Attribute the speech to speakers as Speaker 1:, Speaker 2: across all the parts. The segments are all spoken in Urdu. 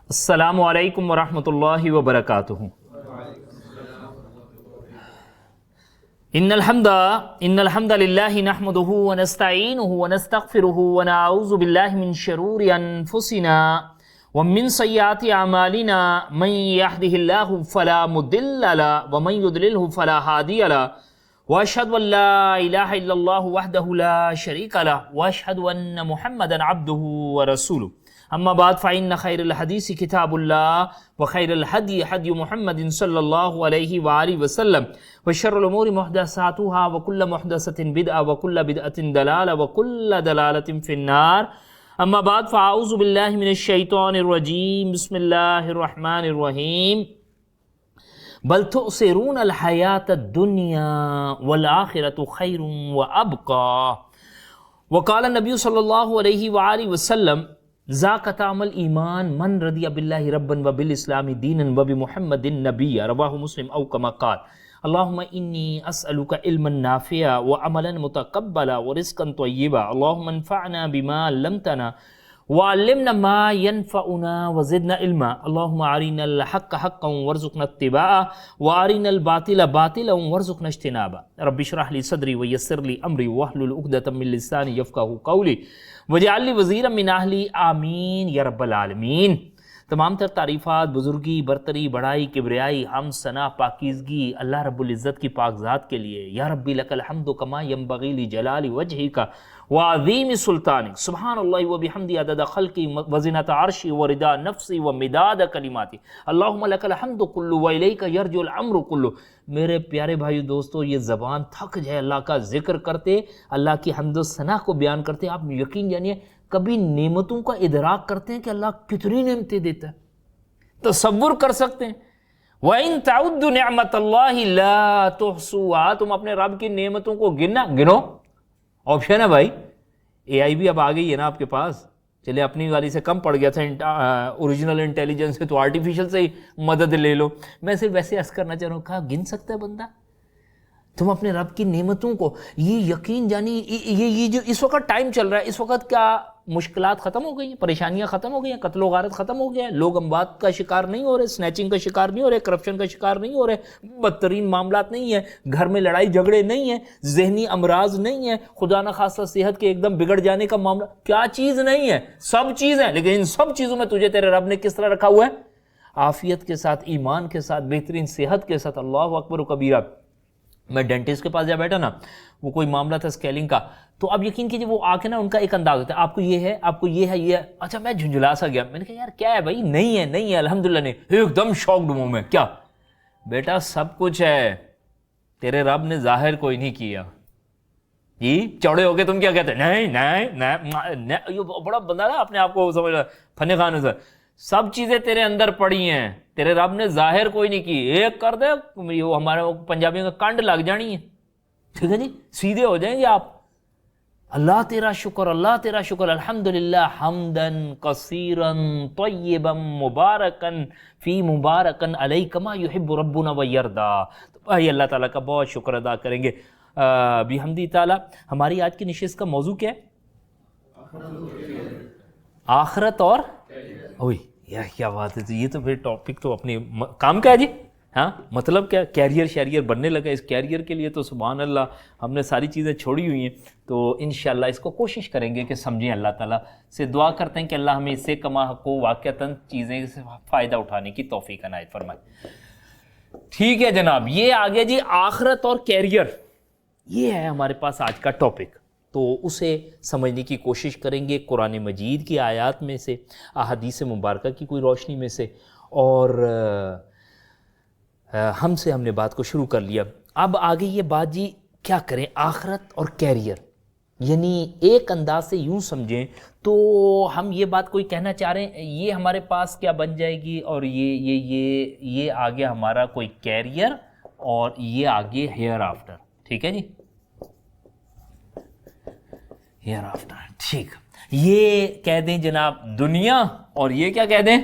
Speaker 1: السلام علیکم ورحمۃ اللہ وبرکاتہ۔ ان الحمد للہ نحمده ونستعینه ونستغفره ونعوذ باللہ من شرور انفسنا ومن سیئات اعمالنا، من يهده اللہ فلا مضل له ومن يضلل فلا هادی له، واشهد ان لا الہ الا اللہ وحدہ لا شریک له، واشهد ان محمدا عبدہ ورسولہ۔ اما بعد فإن خیر الحدیث کتاب اللہ وخیر الہدی ہدی محمد صلی اللہ علیہ وآلہ وسلم، وشر الامور محدثاتها وکل محدثۃ بدعہ وکل بدعۃ ضلالہ وکل ضلالۃ فی النار۔ اما بعد فاعوذ باللہ من الشیطان الرجیم، بسم اللہ الرحمن الرحیم۔ بل تؤثرون الحیاۃ الدنیا والآخرۃ خیر وابقی۔ وقال النبی صلی اللہ علیہ وآلہ وسلم ذاک طعم الایمان من رضی باللہ ربا وبالاسلام دینا وبمحمد نبیا، رواہ مسلم او کما قال۔ اللہم انی اسألک علما نافعا وعملا متقبلا ورزقا طیبا، اللہم انفعنا بما علمتنا وعلمنا ما ينفعنا وزدنا علما، اللہم ارنا الحق حقا وارزقنا اتباعه وارنا الباطل باطلا وارزقنا اجتنابه، رب اشرح لي صدری ویسر لي امری واحلل عقدۃ من لسانی یفقهوا قولی واجعل لي وزیرا من اہلی، آمین یا رب العالمین۔ تمام تر تعریفات، بزرگی، برتری، بڑائی، کبریائی، حمد، ثنا، پاکیزگی اللہ رب العزت کی پاک ذات کے لیے۔ یا ربی لک الحمد کما ینبغی لجلال وجہک وعظیم سلطانک، سبحان اللہ وبحمدہ عدد خلقی وزنۃ عرشی ورضا نفسی ومداد کلماتی، اللہم لک الحمد کلہ والیک یرجع الامر کلہ۔ میرے پیارے بھائیو دوستو، یہ زبان تھک جائے اللہ کا ذکر کرتے، اللہ کی حمد و ثنا کو بیان کرتے، آپ یقین جانیے کبھی نعمتوں کا ادراک کرتے ہیں کہ اللہ کتنی نعمتیں دیتا ہے، تصور کر سکتے ہیں۔ وَإِن تَعُدُّوا نِعْمَةَ اللَّهِ لَا تُحْصُوهَا، تم اپنے رب کی نعمتوں کو گنو۔ آپشن ہے بھائی، اے آئی بھی اب آ گئی ہے نا آپ کے پاس، چلے اپنی والی سے کم پڑ گیا تھا اوریجنل انٹیلیجنس سے، تو آرٹیفیشل سے ہی مدد لے لو۔ میں صرف ویسے عرض کرنا چاہ رہا ہوں، کہا گن سکتا ہے بندہ تم اپنے رب کی نعمتوں کو؟ یہ یقین جانی، یہ جو اس وقت ٹائم چل رہا ہے، اس وقت کیا مشکلات ختم ہو گئی ہیں، پریشانیاں ختم ہو گئی ہیں، قتل و غارت ختم ہو گیا ہے، لوگ اموات کا شکار نہیں ہو رہے، سنیچنگ کا شکار نہیں ہو رہے، کرپشن کا شکار نہیں ہو رہے، بدترین معاملات نہیں ہیں، گھر میں لڑائی جھگڑے نہیں ہیں، ذہنی امراض نہیں ہیں، خدا نخواستہ صحت کے ایک دم بگڑ جانے کا معاملہ، کیا چیز نہیں ہے؟ سب چیز ہے، لیکن ان سب چیزوں میں تجھے تیرے رب نے کس طرح رکھا ہوا ہے؟ عافیت کے ساتھ، ایمان کے ساتھ، بہترین صحت کے ساتھ۔ اللہ اکبر و کبیرہ۔ میں ڈینٹسٹ کے پاس جا بیٹھا نا، وہ کوئی معاملہ تھا اسکیلنگ کا، تو اب یقین کیجیے وہ آ کے نا ان کا ایک انداز ہوتا ہے، آپ کو یہ ہے، آپ کو یہ ہے، یہ ہے۔ اچھا میں جھنجھلا سا گیا، میں نے کہا یار کیا ہے بھائی؟ نہیں ہے الحمدللہ نہیں، ایک دم شاکڈ ہوں میں۔ کیا بیٹا؟ سب کچھ ہے، تیرے رب نے ظاہر کوئی نہیں کیا۔ جی چوڑے ہو کے تم کیا کہتے ہیں؟ نہیں، یہ بڑا بندہ نا اپنے آپ کو سمجھ رہا فن خان سے، سب چیزیں تیرے اندر پڑی ہیں، تیرے رب نے ظاہر کوئی نہیں کی۔ ایک کر دے وہ ہمارے پنجابیوں کا کنڈ لگ جانی ہے، ٹھیک ہے جی، سیدھے ہو جائیں گے آپ۔ اللہ تیرا شکر، اللہ تیرا شکر، الحمدللہ حمدن کثیرا طیبا مبارکا فی مبارکا علیہ کما یحب ربنا ویرضا۔ تو بھائی اللہ تعالیٰ کا بہت شکر ادا کریں گے بحمدہ تعالیٰ۔ ہماری آج کی نشست کا موضوع کیا ہے؟ آخرت اور کیا بات ہے، یہ تو پھر ٹاپک تو اپنے کام کا ہے جی، ہاں مطلب کیا، کیریئر شیریئر بننے لگا، اس کیریئر کے لیے تو سبحان اللہ ہم نے ساری چیزیں چھوڑی ہوئی ہیں، تو انشاءاللہ اس کو کوشش کریں گے کہ سمجھیں۔ اللہ تعالیٰ سے دعا کرتے ہیں کہ اللہ ہمیں اس سے کما کو واقعتاً چیزیں سے فائدہ اٹھانے کی توفیق عنایت فرمائے۔ ٹھیک ہے جناب، یہ آگے جی آخرت اور کیریئر، یہ ہے ہمارے پاس آج کا ٹاپک، تو اسے سمجھنے کی کوشش کریں گے قرآن مجید کی آیات میں سے، احادیث مبارکہ کی کوئی روشنی میں سے، اور ہم نے بات کو شروع کر لیا۔ اب آگے یہ بات جی کیا کریں، آخرت اور کیریئر، یعنی ایک انداز سے یوں سمجھیں تو ہم یہ بات کوئی کہنا چاہ رہے ہیں، یہ ہمارے پاس کیا بن جائے گی، اور یہ آگے ہمارا کوئی کیریئر، اور یہ آگے ہیئر آفٹر، ٹھیک ہے جی، ہیئر آفٹر، ٹھیک۔ یہ کہہ دیں جناب دنیا، اور یہ کیا کہہ دیں؟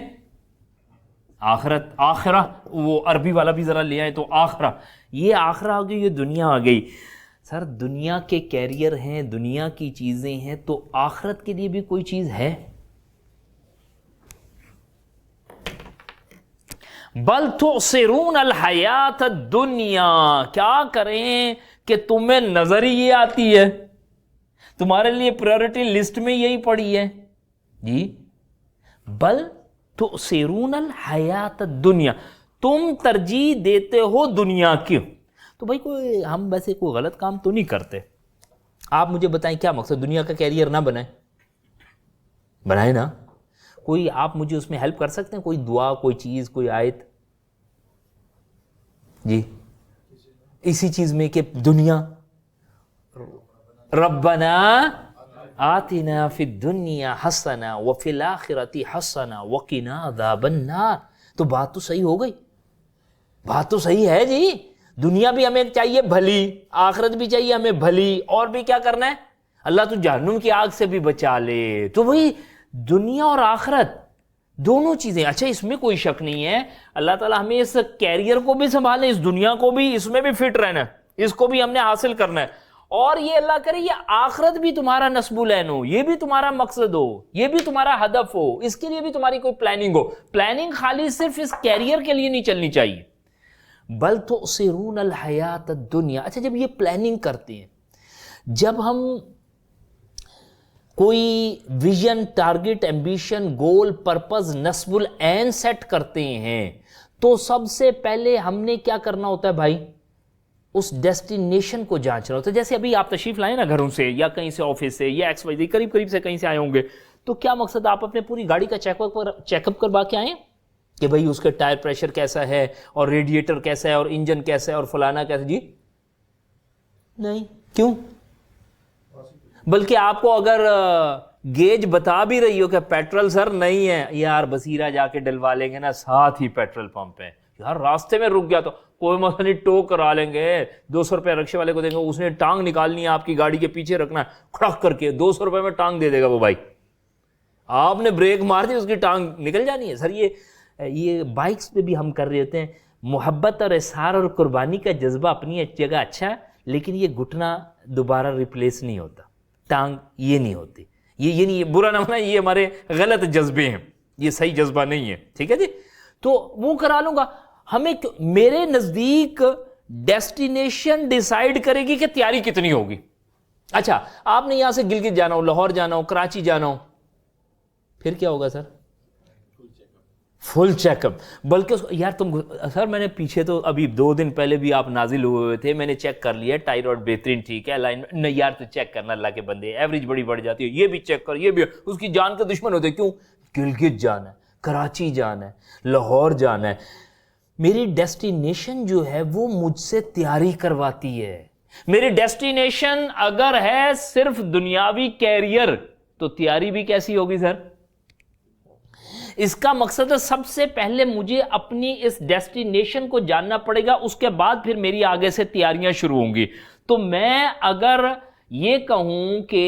Speaker 1: آخرت، آخرہ، وہ عربی والا بھی ذرا لے آئے تو آخرہ، یہ آخرہ آ گئی، یہ دنیا آ گئی۔ سر دنیا کے کیریئر ہیں، دنیا کی چیزیں ہیں، تو آخرت کے لیے بھی کوئی چیز ہے؟ بل تؤثرون الحیات الدنیا، کیا کریں کہ تمہیں نظر ہی یہ آتی ہے، تمہارے لیے پریورٹی لسٹ میں یہی پڑی ہے جی. بل تؤثرون الحیات الدنیا، تم ترجیح دیتے ہو دنیا کی. تو بھائی کوئی ہم ویسے کوئی غلط کام تو نہیں کرتے، آپ مجھے بتائیں کیا مقصد دنیا کا کیریئر نہ بنائیں نا. کوئی آپ مجھے اس میں ہیلپ کر سکتے ہیں، کوئی دعا، کوئی چیز، کوئی آیت جی اسی چیز میں کہ دنیا ربنا آتنا فی الدنیا حسنہ وفی الآخرۃ حسنہ وقنا عذاب النار. تو بات تو صحیح ہو گئی، بات تو صحیح ہے جی. دنیا بھی ہمیں چاہیے بھلی، آخرت بھی چاہیے ہمیں بھلی، اور بھی کیا کرنا ہے، اللہ تو جہنم کی آگ سے بھی بچا لے. تو وہی دنیا اور آخرت دونوں چیزیں. اچھا اس میں کوئی شک نہیں ہے، اللہ تعالیٰ ہمیں اس کیریئر کو بھی سنبھالے، اس دنیا کو بھی، اس میں بھی فٹ رہنا ہے، اس کو بھی ہم نے حاصل کرنا ہے. اور یہ اللہ کرے یہ آخرت بھی تمہارا نصب العین ہو، یہ بھی تمہارا مقصد ہو، یہ بھی تمہارا ہدف ہو، اس کے لیے بھی تمہاری کوئی پلاننگ ہو. پلاننگ خالی صرف اس کیریئر کے لیے نہیں چلنی چاہیے. بل تؤثرون الحیات الدنیا. اچھا جب یہ پلاننگ کرتے ہیں، جب ہم کوئی ویژن، ٹارگٹ، ایمبیشن، گول، پرپز، نصب العین سیٹ کرتے ہیں، تو سب سے پہلے ہم نے کیا کرنا ہوتا ہے بھائی، اس ڈیسٹینیشن کو جانچنا ہوتا ہے. جیسے ابھی آپ تشریف لائیں نا گھروں سے یا کہیں سے آفس سے یا ایکس وائی زیڈ قریب سے کہیں سے آئے ہوں گے، تو کیا مقصد آپ اپنے پوری گاڑی کا چیک اپ کروا کے آئیں کہ بھائی اس کے ٹائر پریشر کیسا ہے اور ریڈیٹر کیسا ہے اور انجن کیسا ہے اور فلانا کیسا؟ جی نہیں. کیوں؟ بلکہ آپ کو اگر گیج بتا بھی رہی ہو کہ پیٹرول سر نہیں ہے، یار بصیرہ جا کے ڈلوا لیں گے نا، ساتھ ہی پیٹرول پمپ ہے، یار راستے میں رک گیا تو کوئی مسئلہ نہیں، ٹو کرا لیں گے، 200 روپے رکشے والے کو دیں گے، اس نے ٹانگ نکالنی ہے آپ کی گاڑی کے پیچھے رکھنا ہے، کھڑک کر کے 200 روپے میں ٹانگ دے دے گا وہ بھائی. آپ نے بریک مار دی، اس کی ٹانگ نکل جانی ہے. سر یہ بائکس پہ بھی ہم کر رہے ہوتے ہیں. محبت اور اظہار اور قربانی کا جذبہ اپنی جگہ اچھا ہے، لیکن یہ گھٹنا دوبارہ ریپلیس نہیں ہوتا، ٹانگ یہ نہیں ہوتی. یہ نہیں، برا نہ ہونا، یہ ہمارے غلط جذبے ہیں، یہ صحیح جذبہ نہیں ہے. ٹھیک ہے جی، تو وہ کرا لوں گا. ہمیں میرے نزدیک ڈیسٹینیشن ڈیسائیڈ کرے گی کہ تیاری کتنی ہوگی. اچھا آپ نے یہاں سے گلگت جانا ہو، لاہور جانا ہو، کراچی جانا ہو، پھر کیا ہوگا سر؟ فل چیک اپ. بلکہ یار تم سر میں نے پیچھے تو ابھی 2 دن پہلے بھی آپ نازل ہوئے تھے، میں نے چیک کر لیا، ٹائرائیڈ بہترین ٹھیک ہے، الائنمنٹ نہیں یار تو چیک کرنا، اللہ کے بندے ایوریج بڑی بڑھ جاتی ہے، یہ بھی چیک کر، یہ بھی. اس کی جان کے دشمن ہوتے. کیوں؟ گلگت جانا ہے، کراچی جانا ہے، لاہور جانا ہے. میری ڈیسٹینیشن جو ہے وہ مجھ سے تیاری کرواتی ہے. میری ڈیسٹینیشن اگر ہے صرف دنیاوی کیریئر تو تیاری بھی کیسی ہوگی سر؟ اس کا مقصد ہے سب سے پہلے مجھے اپنی اس ڈیسٹینیشن کو جاننا پڑے گا، اس کے بعد پھر میری آگے سے تیاریاں شروع ہوں گی. تو میں اگر یہ کہوں کہ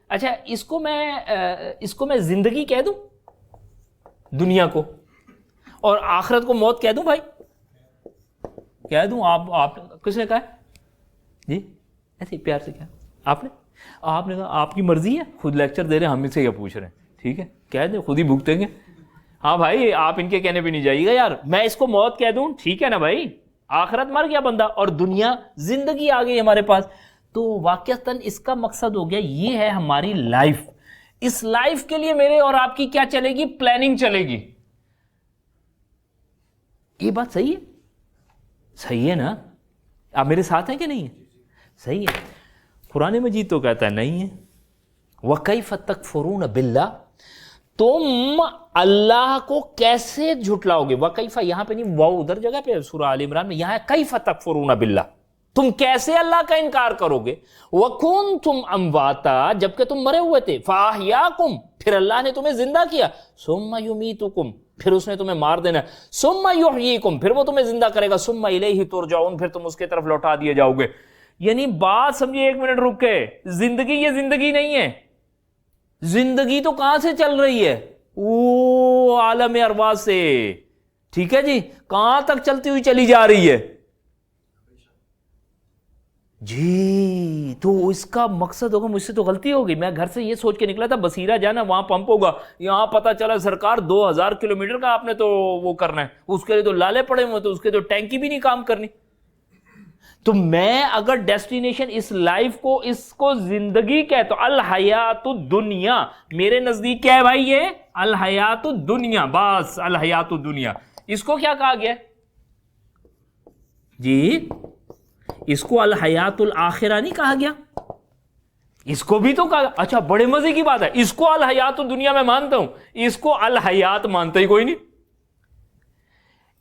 Speaker 1: اچھا اس کو میں زندگی کہہ دوں دنیا کو، اور آخرت کو موت کہہ دوں بھائی، کہہ دوں؟ آپ کس نے کہا ہے جی؟ ایسے پیار سے کیا آپ نے کہا آپ کی مرضی ہے، خود لیکچر دے رہے ہیں، ہم سے کیا پوچھ رہے ہیں. ٹھیک ہے کہہ دیں، خود ہی بھگتیں گے. ہاں بھائی آپ ان کے کہنے پہ نہیں جائیے گا یار. میں اس کو موت کہہ دوں، ٹھیک ہے نا بھائی، آخرت مر گیا بندہ اور دنیا زندگی آ گئی ہمارے پاس. تو واقعتاً اس کا مقصد ہو گیا یہ ہے ہماری لائف. اس لائف کے لیے میرے اور آپ کی کیا چلے گی؟ پلاننگ چلے گی. یہ بات صحیح ہے؟ صحیح ہے نا؟ آپ میرے ساتھ ہیں کہ نہیں ہے؟ صحیح ہے. قرآن مجید تو کہتا ہے نہیں ہے. وَكَيْفَ تَكْفُرُونَ بِاللَّهِ، تم اللہ کو کیسے جھٹلاؤ گے؟ وَكَيْفَ یہاں پہ نہیں، واو ادھر جگہ پہ سورہ آل عمران میں، یہاں ہے كَيْفَ تَكْفُرُونَ بِاللَّهِ، تم کیسے اللہ کا انکار کرو گے؟ وَكُنْتُمْ أَمْوَاتًا، جبکہ تم مرے ہوئے تھے، فَأَحْيَاكُمْ، پھر اللہ نے تمہیں زندہ کیا، ثُمَّ يُمِيتُكُمْ، پھر اس نے تمہیں مار دینا، ثُمَّ يُحْيِيكُمْ، پھر وہ تمہیں زندہ کرے گا، ثُمَّ إِلَيْهِ تُرْجَعُونَ، پھر تم اس کی طرف لوٹا دیے جاؤ گے. یعنی بات سمجھے، 1 منٹ رک کے، زندگی یہ زندگی نہیں ہے. زندگی تو کہاں سے چل رہی ہے؟ او عالم ارواح سے. ٹھیک ہے جی، کہاں تک چلتی ہوئی چلی جا رہی ہے جی تو اس کا مقصد ہوگا مجھ سے تو غلطی ہوگی، میں گھر سے یہ سوچ کے نکلا تھا بصیرہ جانا وہاں پمپ ہوگا، یہاں پتہ چلا سرکار 2000 کلومیٹر کا آپ نے تو وہ کرنا ہے، اس کے لیے تو لالے پڑے ہوئے، تو اس کے تو ٹینکی بھی نہیں کام کرنی. تو میں اگر ڈیسٹینیشن اس لائف کو، اس کو زندگی کہتا تو الحیات الدنیا میرے نزدیک کیا ہے بھائی؟ یہ الحیات الدنیا، بس الحیات الدنیا. اس کو کیا کہا گیا جی؟ اس کو الحیات الاخرہ نہیں کہا گیا؟ اس کو بھی تو کہا. اچھا بڑے مزے کی بات ہے، اس کو الحیات الدنیا میں مانتا ہوں، اس کو الحیات مانتا ہی کوئی نہیں.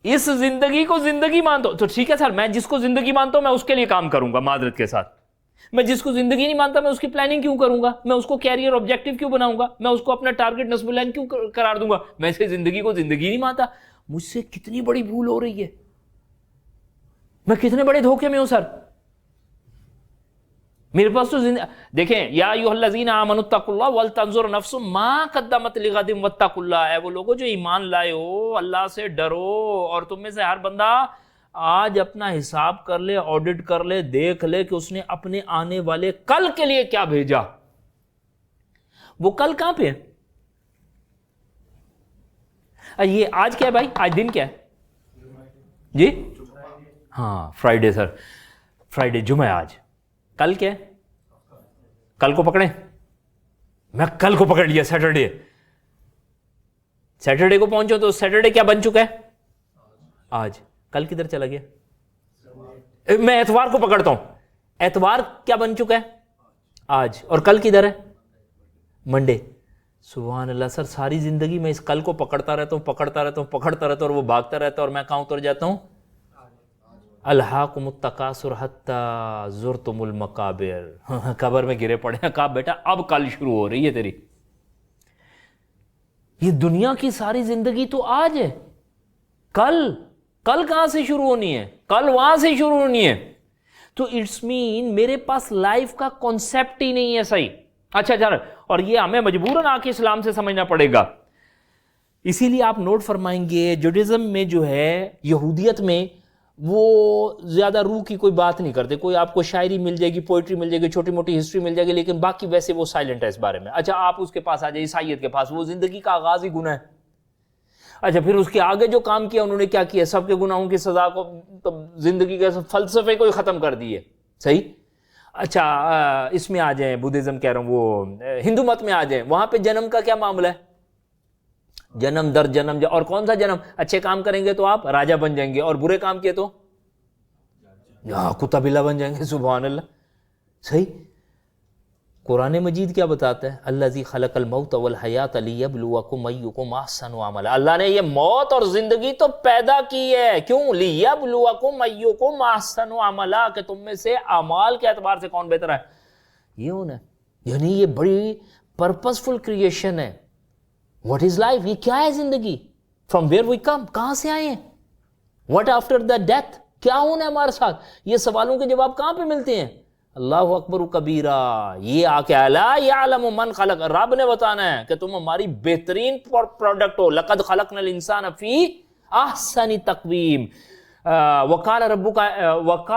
Speaker 1: اس زندگی کو زندگی مانتا ہوں تو ٹھیک ہے سر، میں جس کو زندگی مانتا ہوں میں اس کے لیے کام کروں گا معذرت کے ساتھ. میں جس کو زندگی نہیں مانتا میں اس کی پلاننگ کیوں کروں گا؟ میں اس کو کیریئر آبجیکٹو کیوں بناؤں گا؟ میں اس کو اپنا ٹارگٹ نصب لائن کیوں قرار دوں گا؟ میں اسے زندگی کو زندگی نہیں مانتا. مجھ سے کتنی بڑی بھول ہو رہی ہے، میں کتنے بڑے دھوکے میں ہوں سر. میرے پاس تو دیکھیں، یا ایھا الذین آمنوا اتقوا اللہ ولتنظر نفس ما قدمت لغد واتقوا اللہ. اے وہ لوگوں جو ایمان لائے ہو، اللہ سے ڈرو، اور تم میں سے ہر بندہ آج اپنا حساب کر لے، آڈٹ کر لے، دیکھ لے کہ اس نے اپنے آنے والے کل کے لیے کیا بھیجا. وہ کل کہاں پہ ہے؟ یہ آج کیا ہے بھائی؟ آج دن کیا ہے جی؟ ہاں فرائیڈے سر، فرائیڈے جمعہ. آج کل کیا ہے؟ کل کو پکڑیں، میں کل کو پکڑ لیا سیٹرڈے. سیٹرڈے کو پہنچو تو سیٹرڈے کیا بن چکا ہے؟ آج. کل کدھر چلا گیا؟ میں اتوار کو پکڑتا ہوں، اتوار کیا بن چکا ہے؟ آج. اور کل کدھر ہے؟ منڈے. سبحان اللہ سر، ساری زندگی میں اس کل کو پکڑتا رہتا ہوں، پکڑتا رہتا ہوں، پکڑتا رہتا ہوں، اور وہ بھاگتا رہتا ہے، اور میں کہاں اتر جاتا ہوں؟ الہاکم التکاثر حتی زرتم المقابر. قبر میں گرے پڑے ہیں. کہا بیٹا اب کل شروع ہو رہی ہے تیری. یہ دنیا کی ساری زندگی تو آج ہے. کل کہاں سے شروع ہونی ہے؟ کل وہاں سے شروع ہونی ہے. تو اٹس مین میرے پاس لائف کا کانسیپٹ ہی نہیں ہے صحیح. اچھا چل، اور یہ ہمیں مجبوراً آ کے اسلام سے سمجھنا پڑے گا. اسی لیے آپ نوٹ فرمائیں گے جوڈیزم میں جو ہے، یہودیت میں، وہ زیادہ روح کی کوئی بات نہیں کرتے. کوئی آپ کو شاعری مل جائے گی، پوئٹری مل جائے گی، چھوٹی موٹی ہسٹری مل جائے گی، لیکن باقی ویسے وہ سائلنٹ ہے اس بارے میں. اچھا آپ اس کے پاس آ جائے، عیسائیت کے پاس، وہ زندگی کا آغاز ہی گناہ ہے. اچھا پھر اس کے آگے جو کام کیا انہوں نے کیا کیا؟ سب کے گناہوں کی سزا کو، زندگی کے فلسفے کو ہی ختم کر دیے. صحیح. اچھا اس میں آ جائیں، بدھزم کہہ رہا ہوں، وہ ہندو مت میں آ جائیں، وہاں پہ جنم کا کیا معاملہ ہے؟ جنم در جنم. اور کون سا جنم؟ اچھے کام کریں گے تو آپ راجا بن جائیں گے، اور برے کام کیے تو کتا بلا بن جائیں گے. سبحان اللہ. صحیح. قرآن مجید کیا بتاتا ہے؟ الذی خلق الموت والحیات لیبلوکم ایکم احسن عملا. اللہ نے یہ موت اور زندگی تو پیدا کی ہے. کیوں؟ لیبلوکم ایکم احسن عملا، کہ تم میں سے اعمال کے اعتبار سے کون بہتر ہے. یہ ہونا، یعنی یہ بڑی پرپسفل کریشن ہے. What is life? یہ کیا ہے زندگی؟ فرام ویئر وی کم، کہاں سے آئے ہیں؟ What after the death? کیا ہونا ہے ہمارے ساتھ؟ یہ سوالوں کے جواب کہاں پہ ملتے ہیں؟ اللہ اکبر کبیرہ. یہ آ کے الا یعلم من خلق، رب نے بتانا ہے کہ تم ہماری بہترین پروڈکٹ ہو. لقد خلقنا الانسان فی احسن تقویم. وقال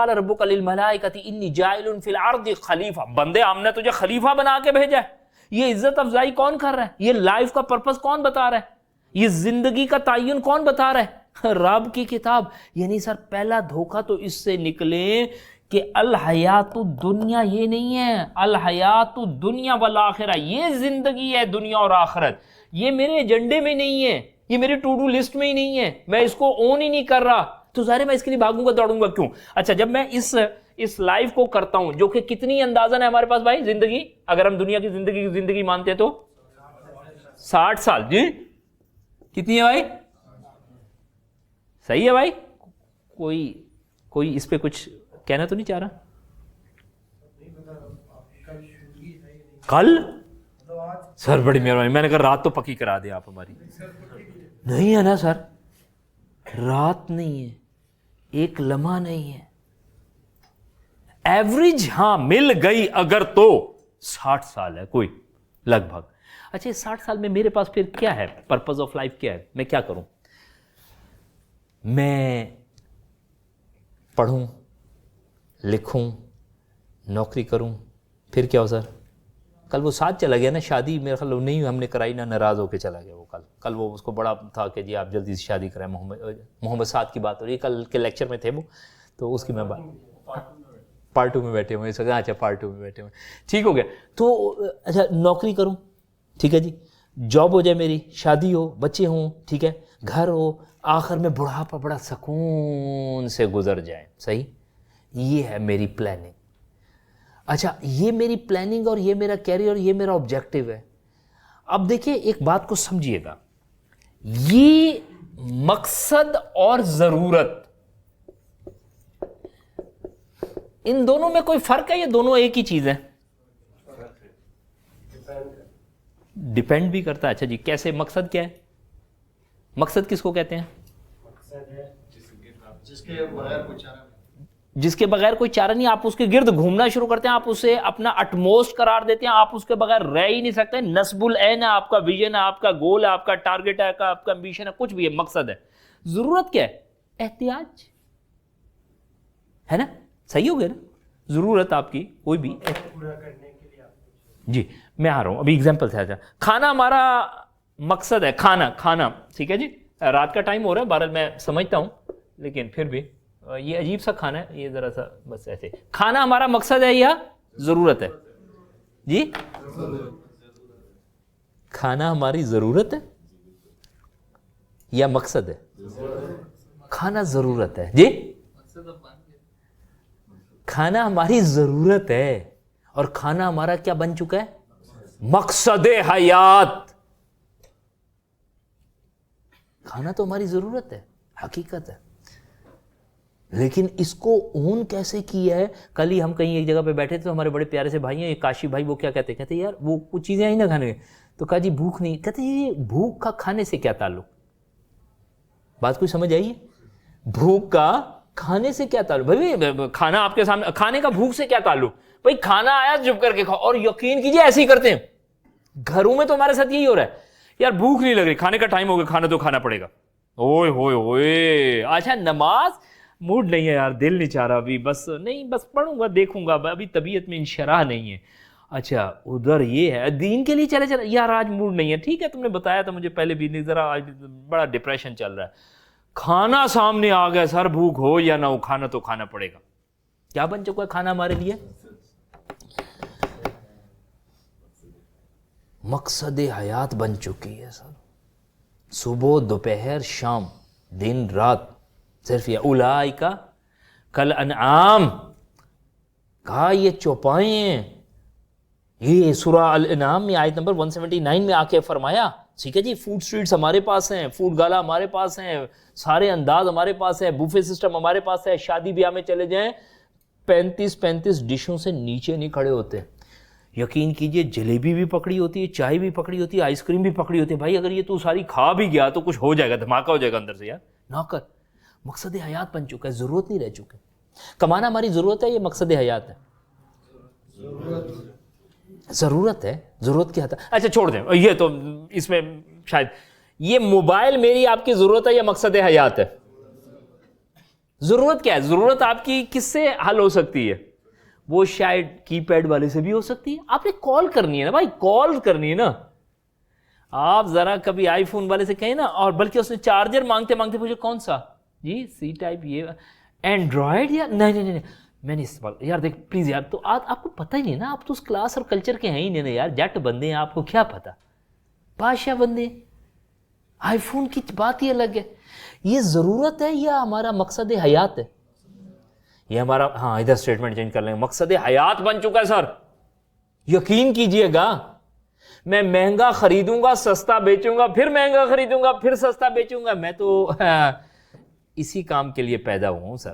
Speaker 1: ربک للملائکۃ انی جاعل فی الارض خلیفہ. بندے ہم نے تجھے خلیفہ بنا کے بھیجا ہے. یہ عزت افزائی کون کر رہا ہے؟ یہ لائف کا پرپس کون بتا رہا ہے؟ یہ زندگی کا تعین کون بتا رہا ہے؟ رب کی کتاب. یعنی سر پہلا دھوکہ تو اس سے نکلیں کہ الحیات الدنیا یہ نہیں ہے. الحیات الدنیا والآخرہ، یہ زندگی ہے دنیا اور آخرت. یہ میرے ایجنڈے میں نہیں ہے، یہ میری ٹو ڈو لسٹ میں ہی نہیں ہے، میں اس کو اون ہی نہیں کر رہا. تو ظاہر ہے میں اس کے لیے بھاگوں گا، دوڑوں گا. کیوں؟ اچھا جب میں اس لائف کو کرتا ہوں، جو کہ کتنی اندازن ہے ہمارے پاس بھائی زندگی، اگر ہم دنیا کی زندگی مانتے ہیں تو 60 سال. جی کتنی ہے بھائی؟ صحیح ہے بھائی؟ کوئی اس پہ کچھ کہنا تو نہیں چاہ رہا؟ کل سر بڑی مہربانی، میں نے کہا رات تو پکی کرا دیں آپ ہماری. نہیں ہے نا سر، رات نہیں ہے، ایک لمحہ نہیں ہے. ایوریج ہاں مل گئی اگر تو 60 سال ہے کوئی لگ بھگ. اچھا 60 سال میں میرے پاس پھر کیا ہے؟ پرپز آف لائف کیا ہے؟ میں کیا کروں؟ میں پڑھوں، لکھوں، نوکری کروں پھر کیا ہو سر؟ کل وہ ساتھ چلا گیا نا شادی، میرے خیال نہیں ہم نے کرائی نا، ناراض ہو کے چلا گیا وہ کل وہ اس کو بڑا تھا کہ جی آپ جلدی سے شادی کرائیں، محمد سعد کی بات ہو رہی ہے، کل کے لیکچر میں تھے وہ، تو اس کی میں پارٹ 2 میں بیٹھے ہوئے ہیں، اچھا پارٹ 2 میں بیٹھے ہوئے ہیں، ٹھیک ہو گیا۔ تو اچھا نوکری کروں، ٹھیک ہے جی، جاب ہو جائے میری، شادی ہو، بچے ہوں، ٹھیک ہے، گھر ہو، آخر میں بڑھاپا بڑا سکون سے گزر جائے، صحیح، یہ ہے میری پلاننگ۔ اچھا یہ میری پلاننگ اور یہ میرا کیریئر، یہ میرا آبجیکٹو ہے۔ اب دیکھیں ایک بات کو سمجھیے گا، یہ مقصد اور ضرورت، ان دونوں میں کوئی فرق ہے یا دونوں ایک ہی چیز ہے؟ ڈیپینڈ بھی کرتا ہے۔ اچھا جی کیسے؟ مقصد کیا ہے؟ مقصد کس کو کہتے ہیں؟ جس کے بغیر کوئی چارہ نہیں، آپ اس کے گرد گھومنا شروع کرتے ہیں، آپ اسے اپنا اٹموسٹ قرار دیتے ہیں، آپ اس کے بغیر رہ ہی نہیں سکتے، نصب العین ہے آپ کا، ویژن ہے آپ کا، گول ہے آپ کا، ٹارگٹ ہے آپ کا، امبیشن ہے، کچھ بھی ہے، مقصد ہے۔ ضرورت کیا ہے؟ احتیاج ہے نا، صحیح ہو گیا نا، ضرورت آپ کی کوئی بھی پورا کرنے کے لیے۔ جی میں آ رہا ہوں ابھی ایگزامپل سے، کھانا ہمارا مقصد ہے، کھانا ٹھیک ہے جی، رات کا ٹائم ہو رہا ہے، بہرحال میں سمجھتا ہوں لیکن پھر بھی یہ عجیب سا کھانا ہے، یہ ذرا سا بس ایسے، کھانا ہمارا مقصد ہے یا ضرورت ہے؟ جی کھانا ہماری ضرورت ہے یا مقصد ہے؟ کھانا ضرورت ہے جی، کھانا ہماری ضرورت ہے اور کھانا ہمارا کیا بن چکا ہے؟ مقصد حیات۔ کھانا تو ہماری ضرورت ہے، حقیقت ہے، لیکن اس کو اون کیسے کیا ہے؟ کل ہی ہم کہیں ایک جگہ پہ بیٹھے تھے تو ہمارے بڑے پیارے سے بھائی ہیں، یہ کاشی بھائی، وہ کیا کہتے ہیں یار وہ کچھ چیزیں آئی نا کھانے، تو کہا جی بھوک نہیں، کہتے یہ بھوک کا کھانے سے کیا تعلق؟ بات کوئی سمجھ آئی ہے؟ بھوک کا کھانے سے کیا تعلق؟ بھائی کھانا آپ کے سامنے، کھانے کا بھوک سے کیا تعلق؟ بھائی کھانا آیا جب کر کے کھاؤ، اور یقین کیجئے ایسے ہی کرتے ہیں گھروں میں، تو ہمارے ساتھ یہی ہو رہا ہے، یار بھوک نہیں لگ رہی، کھانے کا ٹائم ہو گیا، کھانا تو کھانا پڑے گا، اوئے ہوئے ہوئے، اچھا نماز موڈ نہیں ہے یار، دل نہیں چاہ رہا ابھی، بس نہیں، بس پڑھوں گا دیکھوں گا، ابھی طبیعت میں انشراح نہیں ہے، اچھا ادھر یہ ہے دین کے لیے چلے یار آج موڈ نہیں ہے، ٹھیک ہے تم نے بتایا تھا مجھے پہلے بھی، نہیں ذرا آج بڑا ڈپریشن چل رہا ہے، کھانا سامنے آ گیا، سر بھوک ہو یا نہ ہو کھانا تو کھانا پڑے گا۔ کیا بن چکا ہے کھانا ہمارے لیے؟ مقصد حیات بن چکی ہے سر، صبح دوپہر شام دن رات، صرف یہ اولئک کالانعام، کہا یہ چوپائے ہیں، یہ سورہ الانعام میں آیت نمبر 179 میں آ کے فرمایا، ٹھیک ہے جی، فوڈ سٹریٹس ہمارے پاس ہیں، فوڈ گالا ہمارے پاس ہیں، سارے انداز ہمارے پاس ہے، بوفے سسٹم ہمارے پاس ہے، شادی بیاہ میں چلے جائیں 35 ڈشوں سے نیچے نہیں کھڑے ہوتے، یقین کیجئے جلیبی بھی پکڑی ہوتی ہے، چائے بھی پکڑی ہوتی ہے، آئس کریم بھی پکڑی ہوتی ہے، بھائی اگر یہ تو ساری کھا بھی گیا تو کچھ ہو جائے گا، دھماکہ ہو جائے گا اندر سے، یار نہ کر۔ مقصد حیات بن چکا ہے، ضرورت نہیں رہ چکے۔ کمانا ہماری ضرورت ہے، یہ مقصد حیات ہے؟ ضرورت ہے، ضرورت کیا تھا؟ اچھا چھوڑ دیں یہ تو، اس میں شاید یہ موبائل میری آپ کی ضرورت ہے یا مقصد حیات ہے؟ ضرورت کیا ہے؟ ضرورت آپ کی کس سے حل ہو سکتی ہے؟ وہ شاید کی پیڈ والے سے بھی ہو سکتی ہے، آپ نے کال کرنی ہے نا بھائی، کال کرنی ہے نا، آپ ذرا کبھی آئی فون والے سے کہیں نا، اور بلکہ اس نے چارجر مانگتے مانگتے پوچھے کون سا جی، سی ٹائپ، یہ اینڈرائڈ یا نہیں میں نے استعمال، یار دیکھ پلیز یار، تو آپ کو پتہ ہی نہیں نا، آپ تو اس کلاس اور کلچر کے ہیں ہی نہیں یار، جٹ بندے ہیں، آپ کو کیا پتا، بادشاہ بندے، آئی فون کی بات ہی الگ ہے۔ یہ ضرورت ہے یا ہمارا مقصد حیات ہے؟ یہ ہمارا، ہاں ادھر سٹیٹمنٹ چینج کر لیں گے، مقصد حیات بن چکا ہے سر، یقین کیجئے گا، میں مہنگا خریدوں گا سستا بیچوں گا، پھر مہنگا خریدوں گا پھر سستا بیچوں گا، میں تو اسی کام کے لیے پیدا ہوا ہوں سر،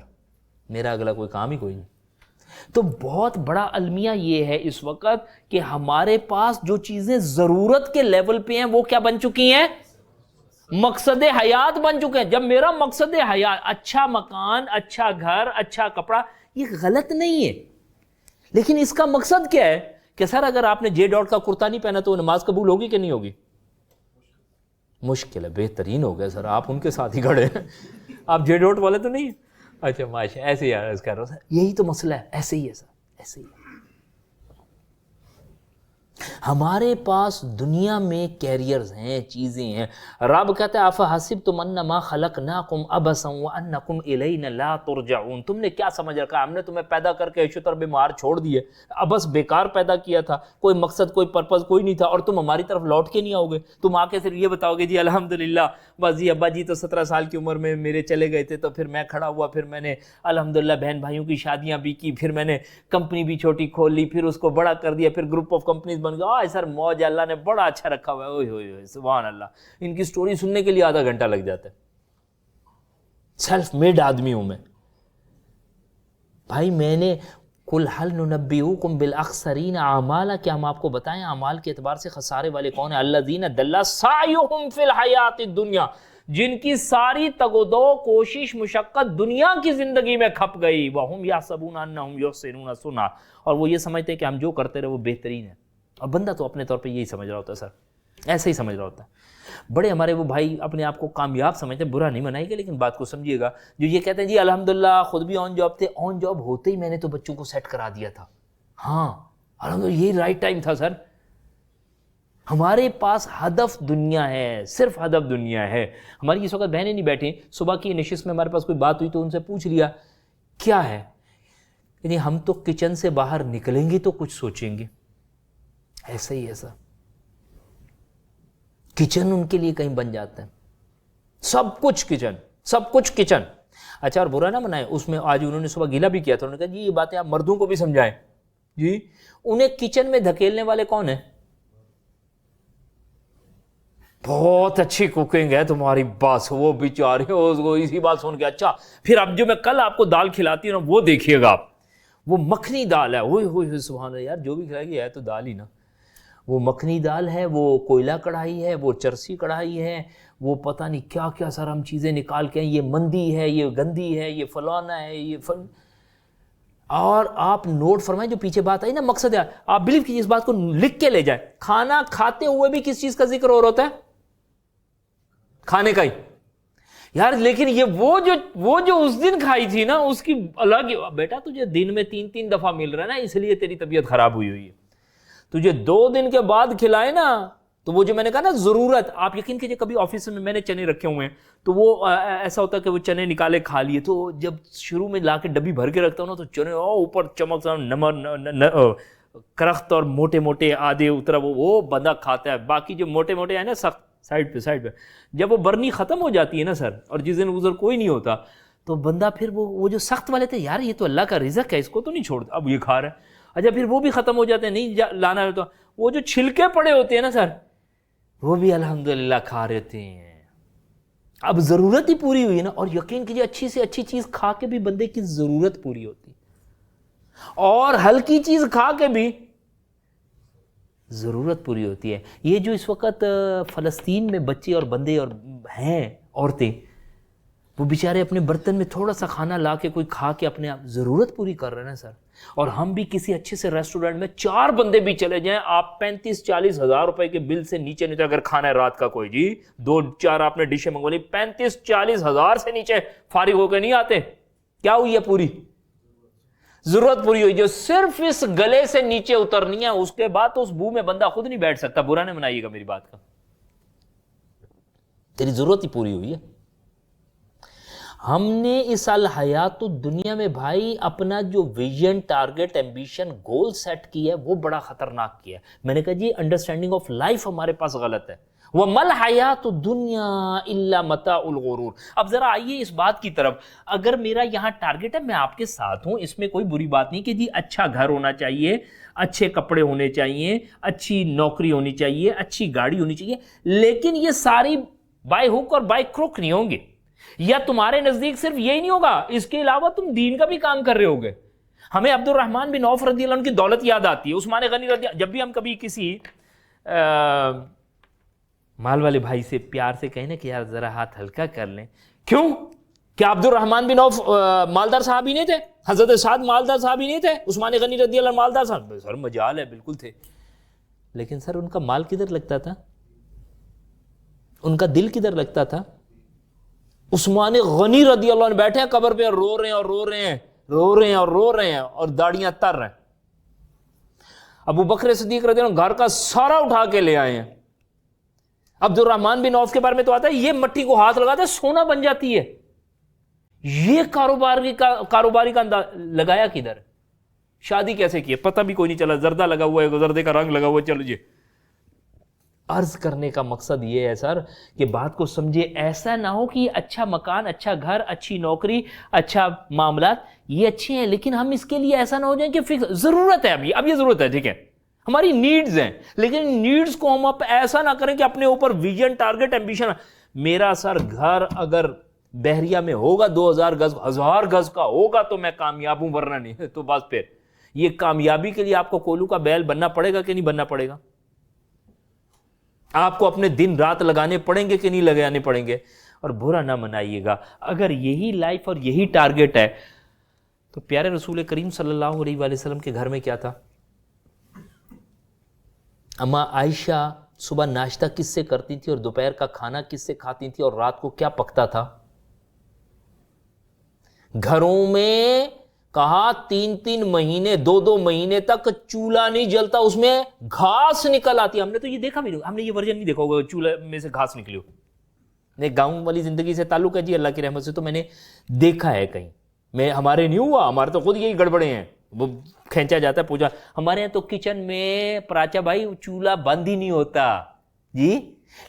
Speaker 1: میرا اگلا کوئی کام ہی کوئی نہیں۔ تو بہت بڑا المیہ یہ ہے اس وقت کہ ہمارے پاس جو چیزیں ضرورت کے لیول پہ ہیں وہ کیا بن چکی ہیں؟ مقصد حیات بن چکے ہیں۔ جب میرا مقصد حیات اچھا مکان، اچھا گھر، اچھا کپڑا، یہ غلط نہیں ہے، لیکن اس کا مقصد کیا ہے کہ سر اگر آپ نے جے ڈاٹ کا کرتا نہیں پہنا تو نماز قبول ہوگی کہ نہیں ہوگی؟ مشکل ہے، بہترین ہو گیا سر، آپ ان کے ساتھ ہی کھڑے ہیں، آپ جے ڈاٹ والے تو نہیں ہیں؟ اچھا ماشاء، ایسے ہی عرض کر رہا ہوں سر، یہی تو مسئلہ ہے، ایسے ہی ہے سر، ایسے ہی ہے۔ ہمارے پاس دنیا میں کیریئرز ہیں، چیزیں ہیں. رب کہتا ہے افحسبتم انما خلقناکم عبثا وانکم الینا لا ترجعون. تم نے کیا سمجھ رکھا ہم نے تمہیں پیدا کر کے عشتر بیمار چھوڑ دیے، عبث بیکار پیدا کیا تھا، کوئی مقصد کوئی پرپز کوئی نہیں تھا، اور تم ہماری طرف لوٹ کے نہیں آؤ گے؟ تم آ کے صرف یہ بتاؤ گے جی الحمدللہ بس جی ابا جی تو 17 سال کی عمر میں میرے چلے گئے تھے، تو پھر میں کھڑا ہوا، پھر میں نے الحمدللہ بہن بھائیوں کی شادیاں بھی کی، پھر میں نے کمپنی بھی چھوٹی کھول لی، پھر اس کو بڑا کر دیا، پھر گروپ آف کمپنیز بن گیا. سر موج اللہ نے بڑا اچھا رکھا ہوا ہے، اوئے ہوئے ہوئے سبحان اللہ. ان کی سٹوری سننے کے لیے آدھا گھنٹہ لگ جاتا ہے. سیلف میڈ آدمی ہوں میں. بھائی میں نے قل هل ننبئکم بالاخسرین اعمالا، کیا ہم آپ کو بتائیں اعمال کے اعتبار سے خسارے والے کون ہیں؟ الذین ضل سعیہم فی الحیات الدنیا، جن کی ساری تگ و دو کوشش مشقت دنیا کی زندگی میں کھپ گئی. وہم یحسبون انہم یحسنون صنعا، اور وہ یہ سمجھتے ہیں کہ ہم جو کرتے رہے وہ بہترین ہے. اور بندہ تو اپنے طور پہ یہی سمجھ رہا ہوتا ہے سر، ایسے ہی سمجھ رہا ہوتا ہے. بڑے ہمارے وہ بھائی اپنے آپ کو کامیاب سمجھتے ہیں، برا نہیں منائے گا لیکن بات کو سمجھیے گا، جو یہ کہتے ہیں جی الحمدللہ خود بھی آن جاب تھے، آن جاب ہوتے ہی میں نے تو بچوں کو سیٹ کرا دیا تھا. ہاں الحمدللہ یہی رائٹ ٹائم تھا سر. ہمارے پاس ہدف دنیا ہے، صرف ہدف دنیا ہے. ہماری اس وقت بہنیں نہیں بیٹھی، صبح کی نشست میں ہمارے پاس کوئی بات ہوئی تو ان سے پوچھ لیا کیا ہے، یعنی ہم تو کچن سے باہر نکلیں گے تو کچھ سوچیں گے. ایسا ہی ایسا کچن ان کے لیے کہیں بن جاتا ہے، سب کچھ کچن، سب کچھ کچن. اچھا اور برا نہ منائے، اس میں آج انہوں نے صبح گیلا بھی کیا تھا، انہوں نے کہا جی یہ باتیں آپ مردوں کو بھی سمجھائیں. جی انہیں کچن میں دھکیلنے والے کون ہیں؟ بہت اچھی کوکنگ ہے تمہاری بس، وہ بیچارے اس کو اسی بات سن کے اچھا پھر اب جو میں کل آپ کو دال کھلاتی ہوں نا وہ دیکھیے گا آپ، وہ مکھنی دال ہے، ہوئے ہوئے سبحان اللہ. یار جو بھی کھلائے گی ہے تو دال ہی نا، وہ مکھنی دال ہے، وہ کوئلہ کڑھائی ہے، وہ چرسی کڑھائی ہے، وہ پتہ نہیں کیا کیا سر ہم چیزیں نکال کے، یہ مندی ہے، یہ گندی ہے، یہ فلانا ہے، یہ اور آپ نوٹ فرمائیں جو پیچھے بات آئی نا، مقصد ہے آپ بلیو کیجیے اس بات کو لکھ کے لے جائیں. کھانا کھاتے ہوئے بھی کس چیز کا ذکر اور ہوتا ہے؟ کھانے کا ہی یار. لیکن یہ وہ جو اس دن کھائی تھی نا اس کی الگ ہی. بیٹا تجھے دن میں 3 دفعہ مل رہا ہے نا، اس لیے تیری طبیعت خراب ہوئی ہے. تجھے 2 دن کے بعد کھلائے نا تو وہ جو میں نے کہا نا ضرورت، آپ یقین کیجئے کبھی آفس میں نے چنے رکھے ہوئے ہیں تو وہ ایسا ہوتا ہے کہ وہ چنے نکالے کھا لیے، تو جب شروع میں لا کے ڈبی بھر کے رکھتا ہوں نا تو چنے اوپر چمک کرخت اور موٹے موٹے آدھے اترا وہ بندہ کھاتا ہے. باقی جو موٹے موٹے ہیں نا سخت سائڈ پہ جب وہ برنی ختم ہو جاتی ہے نا سر، اور جس دن ادھر کوئی نہیں ہوتا تو بندہ پھر وہ جو سخت والے تھے یار یہ تو اللہ کا رزق ہے اس کو تو نہیں چھوڑتا، اب یہ کھا رہا ہے. اچھا پھر وہ بھی ختم ہو جاتے ہیں، نہیں لانا ہوتا، وہ جو چھلکے پڑے ہوتے ہیں نا سر وہ بھی الحمدللہ کھا رہتے ہیں. اب ضرورت ہی پوری ہوئی نا، اور یقین کیجیے اچھی سے اچھی چیز کھا کے بھی بندے کی ضرورت پوری ہوتی اور ہلکی چیز کھا کے بھی ضرورت پوری ہوتی ہے. یہ جو اس وقت فلسطین میں بچے اور بندے اور ہیں عورتیں، وہ بیچارے اپنے برتن میں تھوڑا سا کھانا لا کے کوئی کھا کے اپنے ضرورت پوری کر رہے ہیں سر. اور ہم بھی کسی اچھے سے ریسٹورینٹ میں 4 بندے بھی چلے جائیں، آپ 35-40 ہزار روپے کے بل سے نیچے نیچے اگر کھانا ہے رات کا کوئی جی 2-4 آپ نے ڈشیں منگوا لی، 35-40 ہزار سے نیچے فارغ ہو کے نہیں آتے. کیا ہوئی ہے؟ پوری ضرورت پوری ہوئی. جو صرف اس گلے سے نیچے اترنی ہے اس کے بعد تو اس بو میں بندہ خود نہیں بیٹھ سکتا. برا نہیں منائیے گا میری بات کا، تیری ضرورت ہی پوری ہوئی ہے. ہم نے اس الحیات الدنیا میں بھائی اپنا جو vision, target, ambition, goal set کیا ہے وہ بڑا خطرناک کیا ہے. میں نے کہا جی انڈرسٹینڈنگ آف لائف ہمارے پاس غلط ہے. وَمَا الْحَيَاةُ الدُّنْيَا إِلَّا مَتَاعُ الْغُرُورِ. اب ذرا آئیے اس بات کی طرف، اگر میرا یہاں ٹارگٹ ہے میں آپ کے ساتھ ہوں، اس میں کوئی بری بات نہیں کہ جی اچھا گھر ہونا چاہیے، اچھے کپڑے ہونے چاہیے، اچھی نوکری ہونی چاہیے، اچھی گاڑی ہونی چاہیے، لیکن یہ ساری بائی ہک اور بائی کروک نہیں ہوں گے. یا تمہارے نزدیک صرف یہی نہیں ہوگا، اس کے علاوہ تم دین کا بھی کام کر رہے ہوگے. ہمیں عبد الرحمن بن عوف رضی اللہ عنہ کی دولت یاد آتی ہے، عثمان غنی رضی اللہ، جب بھی ہم کبھی کسی مال والے بھائی سے پیار سے کہیں نا کہ یار ذرا ہاتھ ہلکا کر لیں. کیوں؟ کیا عبد الرحمن بن عوف مالدار صحابی نہیں تھے؟ حضرت سعد مالدار صحابی نہیں تھے؟ عثمان غنی رضی اللہ عنہ مالدار صاحب؟ سر مجال ہے، بالکل تھے. لیکن سر ان کا مال کدھر لگتا تھا؟ ان کا دل کدھر لگتا تھا؟ عثمان غنی رضی اللہ عنہ بیٹھے ہیں قبر پہ اور رو رہے ہیں اور رو رہے ہیں، رو رہے ہیں اور رو رہے ہیں اور داڑیاں تر رہے ہیں. ابو بکر صدیق رضی اللہ عنہ گھر کا سارا اٹھا کے لے آئے ہیں. عبد الرحمن بن عوف کے بارے میں تو آتا ہے یہ مٹی کو ہاتھ لگاتا ہے سونا بن جاتی ہے. یہ کاروباری کا لگایا کدھر؟ شادی کیسے کی ہے پتہ بھی کوئی نہیں چلا, زردہ لگا ہوا ہے, زردے کا رنگ لگا ہوا ہے, چلو جی. عرض کرنے کا مقصد یہ ہے سر کہ بات کو سمجھے, ایسا نہ ہو کہ اچھا مکان, اچھا گھر, اچھی نوکری, اچھا معاملات یہ اچھے ہیں, لیکن ہم اس کے لیے ایسا نہ ہو جائیں کہ فکس ضرورت ہے, اب یہ ضرورت ہے, ٹھیک ہے, ہماری نیڈز ہیں, لیکن نیڈز کو ہم ایسا نہ کریں کہ اپنے اوپر ویژن, ٹارگٹ, ایمبیشن. میرا سر گھر اگر بحریہ میں ہوگا 2000 گز, 1000 گز کا ہوگا تو میں کامیاب ہوں, ورنہ نہیں. تو بس پھر یہ کامیابی کے لیے آپ کو کولو کا بیل بننا پڑے گا کہ نہیں بننا پڑے گا؟ آپ کو اپنے دن رات لگانے پڑیں گے کہ نہیں لگانے پڑیں گے؟ اور برا نہ منائیے گا, اگر یہی لائف اور یہی ٹارگٹ ہے تو پیارے رسول کریم صلی اللہ علیہ وآلہ وسلم کے گھر میں کیا تھا؟ اما عائشہ صبح ناشتہ کس سے کرتی تھی اور دوپہر کا کھانا کس سے کھاتی تھی اور رات کو کیا پکتا تھا؟ گھروں میں کہا 3 مہینے 2 مہینے تک چولہا نہیں جلتا, اس میں گھاس نکل آتی. ہم نے تو یہ دیکھا بھی نہیں, ہم نے یہ ورژن نہیں دیکھا ہوگا چولہے میں سے گھاس نکلی ہو. گاؤں والی زندگی سے تعلق ہے جی, اللہ کی رحمت سے, تو میں نے دیکھا ہے کہیں. ہمارے نہیں ہوا, ہمارے تو خود یہی گڑبڑے ہیں, وہ کھینچا جاتا ہے پوجا. ہمارے یہاں تو کچن میں پراچا بھائی چولہا بند ہی نہیں ہوتا جی.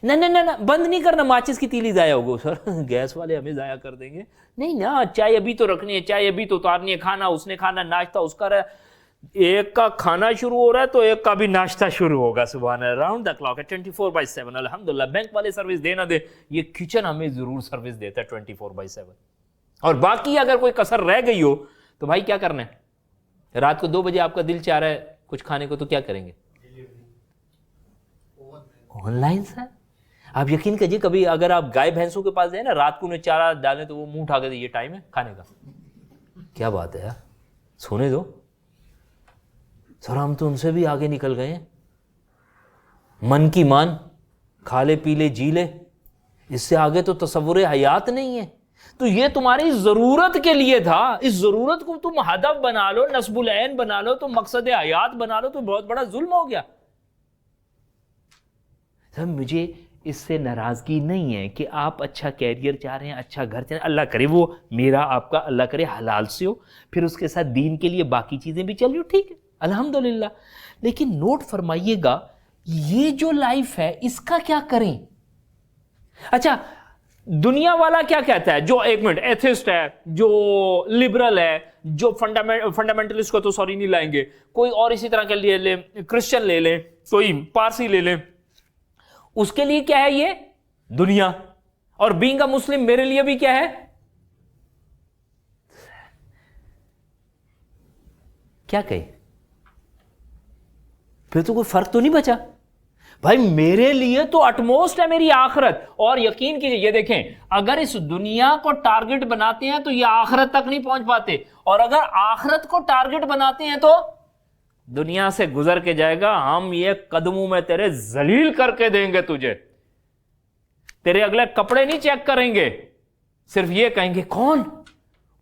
Speaker 1: نہ بند نہیں کرنا, ماچس کی تیلی ضائع ہوگا سر, گیس والے ہمیں ضائع کر دیں گے. نہیں نا, چائے ابھی تو رکھنی ہے, چائے ابھی تو اتارنی ہے, کھانا اس نے کھانا, ناشتہ اس کا رہا. ایک کا کھانا شروع ہو رہا ہے تو ایک کا بھی ناشتہ شروع ہوگا. سبحان اللہ, راؤنڈ دا کلاک ہے 24/7. الحمدللہ بینک والے سروس دے نہ دے, یہ کچن ہمیں ضرور سروس دیتا ہے 24/7. اور باقی اگر کوئی کسر رہ گئی ہو تو بھائی کیا کرنا ہے؟ رات کو 2 بجے آپ کا دل چاہ رہا ہے کچھ کھانے کو, تو کیا کریں گے؟ آن لائن سر. آپ یقین کیجیے کبھی اگر آپ گائے بھینسوں کے پاس جائیں نا, رات کو انہیں چارہ ڈالیں تو وہ منہ اٹھا کے یہ ٹائم ہے کھانے کا. کیا بات ہے یار, سونے دو سر, ہم تو ان سے بھی آگے نکل گئے ہیں. من کی مان, کھا لے پی لے جی لے, اس سے آگے تو تصور حیات نہیں ہے. تو یہ تمہاری ضرورت کے لیے تھا, اس ضرورت کو تم ہدف بنا لو, نصب العین بنا لو, تو مقصد حیات بنا لو, تو بہت بڑا ظلم ہو گیا. سر مجھے اس سے ناراضگی نہیں ہے کہ آپ اچھا کیریئر چاہ رہے ہیں, اچھا گھر چاہ رہے ہیں, اللہ کرے وہ میرا آپ کا اللہ کرے حلال سے ہو, پھر اس کے ساتھ دین کے لیے باقی چیزیں بھی چل رہی ہو, ٹھیک ہے الحمدللہ. لیکن نوٹ فرمائیے گا یہ جو لائف ہے اس کا کیا کریں؟ اچھا دنیا والا کیا کہتا ہے, جو ایک منٹ ایتھسٹ ہے, جو لبرل ہے, جو فنڈامنٹلسٹ کو تو سوری نہیں لائیں گے, کوئی اور اسی طرح کے لیے لیں, کرسچن لے لیں, کوئی پارسی لے لیں, اس کے لیے کیا ہے یہ دنیا. اور بینگ اے مسلم میرے لیے بھی کیا ہے؟ کیا کہے پھر تو کوئی فرق تو نہیں بچا. بھائی میرے لیے تو اٹموسٹ ہے میری آخرت. اور یقین کیجیے یہ دیکھیں, اگر اس دنیا کو ٹارگٹ بناتے ہیں تو یہ آخرت تک نہیں پہنچ پاتے, اور اگر آخرت کو ٹارگٹ بناتے ہیں تو دنیا سے گزر کے جائے گا. ہم یہ قدموں میں تیرے ذلیل کر کے دیں گے تجھے, تیرے اگلے کپڑے نہیں چیک کریں گے, صرف یہ کہیں گے کون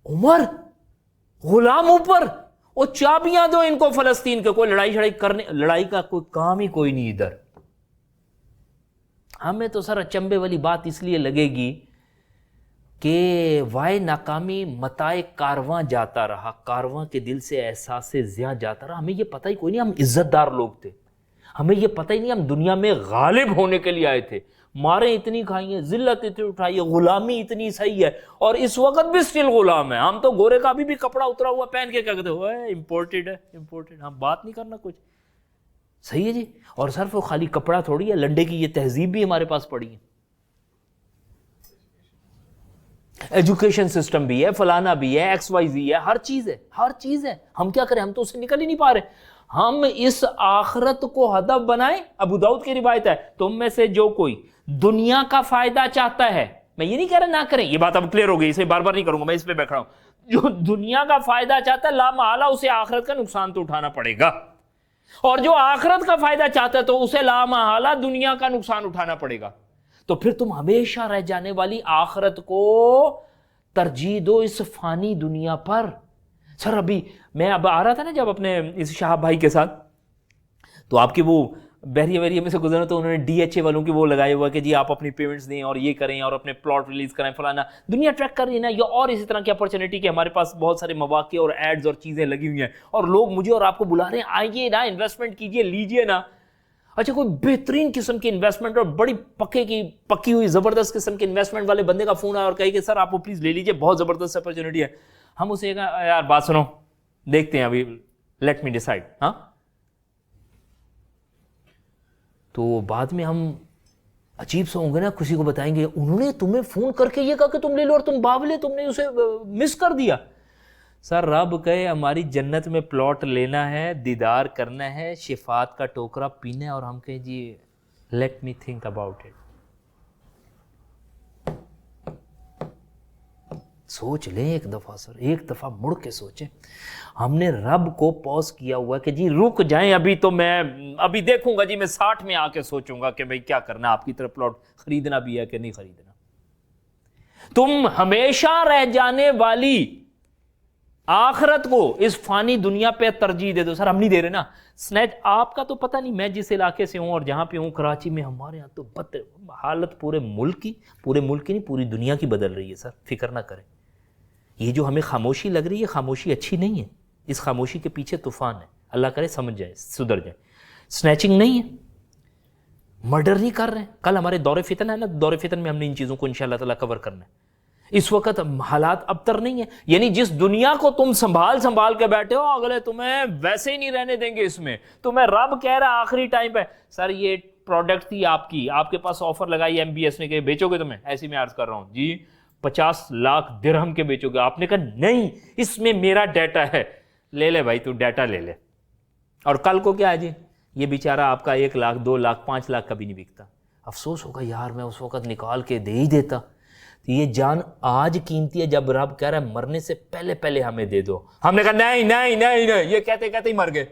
Speaker 1: عمر غلام اوپر, وہ چابیاں دو ان کو فلسطین کے. کوئی لڑائی کا کوئی کام ہی کوئی نہیں ادھر. ہمیں تو سر اچنبے والی بات اس لیے لگے گی کہ وائے ناکامی متائے کارواں جاتا رہا, کارواں کے دل سے احساس زیاں جاتا رہا. ہمیں یہ پتہ ہی کوئی نہیں ہم عزت دار لوگ تھے, ہمیں یہ پتہ ہی نہیں ہم دنیا میں غالب ہونے کے لیے آئے تھے. ماریں اتنی کھائی ہیں, ذلت اتنی اٹھائی ہے, غلامی اتنی صحیح ہے, اور اس وقت بھی اسٹل غلام ہے. ہم تو گورے کا بھی کپڑا اترا ہوا پہن کے کیا کہتے ہیں امپورٹڈ ہے, امپورٹڈ. ہم بات نہیں کرنا کچھ, صحیح ہے جی. اور صرف خالی کپڑا تھوڑی ہے, لنڈے کی یہ تہذیب بھی ہمارے پاس پڑی ہے, ایجوکیشن سسٹم بھی ہے, فلانا بھی ہے, ایکس وائی زی ہے, ہر چیز ہے, ہر چیز ہے. ہم کیا کریں, ہم تو اس سے نکل ہی نہیں پا رہے. ہم اس آخرت کو ہدف بنائیں. ابو داؤد کی روایت ہے, تم میں سے جو کوئی دنیا کا فائدہ چاہتا ہے, میں یہ نہیں کہہ رہا نہ کریں, یہ بات اب کلیئر ہو گئی, اسے بار بار نہیں کروں گا, میں اس پہ بیٹھ رہا ہوں. جو دنیا کا فائدہ چاہتا ہے لا محالہ اسے آخرت کا نقصان تو اٹھانا پڑے گا, اور جو آخرت کا فائدہ چاہتا ہے تو اسے لا محالہ دنیا کا نقصان اٹھانا پڑے گا. تو پھر تم ہمیشہ رہ جانے والی آخرت کو ترجیح دو اس فانی دنیا پر. سر ابھی میں اب آ رہا تھا نا جب اپنے اس شہاب بھائی کے ساتھ, تو آپ کے وہ بحریہ ویریہ میں سے گزرنا تو انہوں نے DHA والوں کی وہ لگایا ہوا کہ جی آپ اپنی پیمنٹس دیں اور یہ کریں اور اپنے پلاٹ ریلیز کریں فلانا. دنیا ٹریک کر رہی ہے نا یہ, اور اسی طرح کی اپرچونیٹی کہ ہمارے پاس بہت سارے مواقع اور ایڈز اور چیزیں لگی ہوئی ہیں اور لوگ مجھے اور آپ کو بلا رہے ہیں آئیے نا انویسٹمنٹ کیجیے لیجیے نا. اچھا کوئی بہترین قسم کی انویسٹمنٹ اور بڑی پکی ہوئی زبردست قسم کی انویسٹمنٹ والے بندے کا فون آیا اور کہے کہ سر آپ وہ پلیز لے لیجیے بہت زبردست اپرچونیٹی ہے. ہم اسے کہا یار بات سنو دیکھتے ہیں ابھی لیٹ می ڈیسائیڈ. ہاں تو بعد میں ہم عجیب سے ہوں گے نا, کسی کو بتائیں گے انہوں نے تمہیں فون کر کے یہ کہا کہ تم لے لو اور تم باولے تم نے اسے مس کر دیا. سر رب کہے ہماری جنت میں پلاٹ لینا ہے, دیدار کرنا ہے, شفاعت کا ٹوکرا پینا ہے, اور ہم کہیں جی let me think about it. سوچ لیں ایک دفعہ سر, ایک دفعہ مڑ کے سوچیں. ہم نے رب کو پوز کیا ہوا کہ جی رک جائیں ابھی تو میں ابھی دیکھوں گا جی میں 60 میں آ کے سوچوں گا کہ بھئی کیا کرنا, آپ کی طرف پلاٹ خریدنا بھی ہے کہ نہیں خریدنا. تم ہمیشہ رہ جانے والی آخرت کو اس فانی دنیا پہ ترجیح دے دو. سر ہم نہیں دے رہے نا سنیچ, آپ کا تو پتہ نہیں, میں جس علاقے سے ہوں اور جہاں پہ ہوں کراچی میں, ہمارے یہاں تو حالت پورے ملک کی نہیں پوری دنیا کی بدل رہی ہے. سر فکر نہ کریں, یہ جو ہمیں خاموشی لگ رہی ہے خاموشی اچھی نہیں ہے, اس خاموشی کے پیچھے طوفان ہے. اللہ کرے سمجھ جائے سدھر جائے. سنیچنگ نہیں ہے, مرڈر نہیں کر رہے ہیں. کل ہمارے دور فتن ہے نا, دور فتن میں ہم نے ان چیزوں کو انشاءاللہ تعالیٰ کور کرنا ہے. اس وقت حالات ابتر نہیں ہے, یعنی جس دنیا کو تم سنبھال کے بیٹھے ہو اگلے تمہیں ویسے ہی نہیں رہنے دیں گے. اس میں تمہیں رب کہہ رہا آخری ٹائم پہ سر یہ پروڈکٹ تھی آپ کی, آپ کے پاس آفر لگائی MBS نے کہ بیچو گے تمہیں, ایسی میں عرض کر رہا ہوں جی 50 لاکھ درہم کے بیچو گے. آپ نے کہا نہیں اس میں میرا ڈیٹا ہے. لے لے بھائی تو ڈیٹا لے لے. اور کل کو کیا ہے جی یہ بیچارہ آپ کا 1 لاکھ 2 لاکھ 5 لاکھ کا بھی نہیں بکتا. افسوس ہوگا یار میں اس وقت نکال کے دے ہی دیتا. تو یہ جان آج قیمتی ہے جب رب کہہ رہا ہے مرنے سے پہلے ہمیں دے دو. ہم نے کہا نہیں یہ کہتے ہی مر گئے.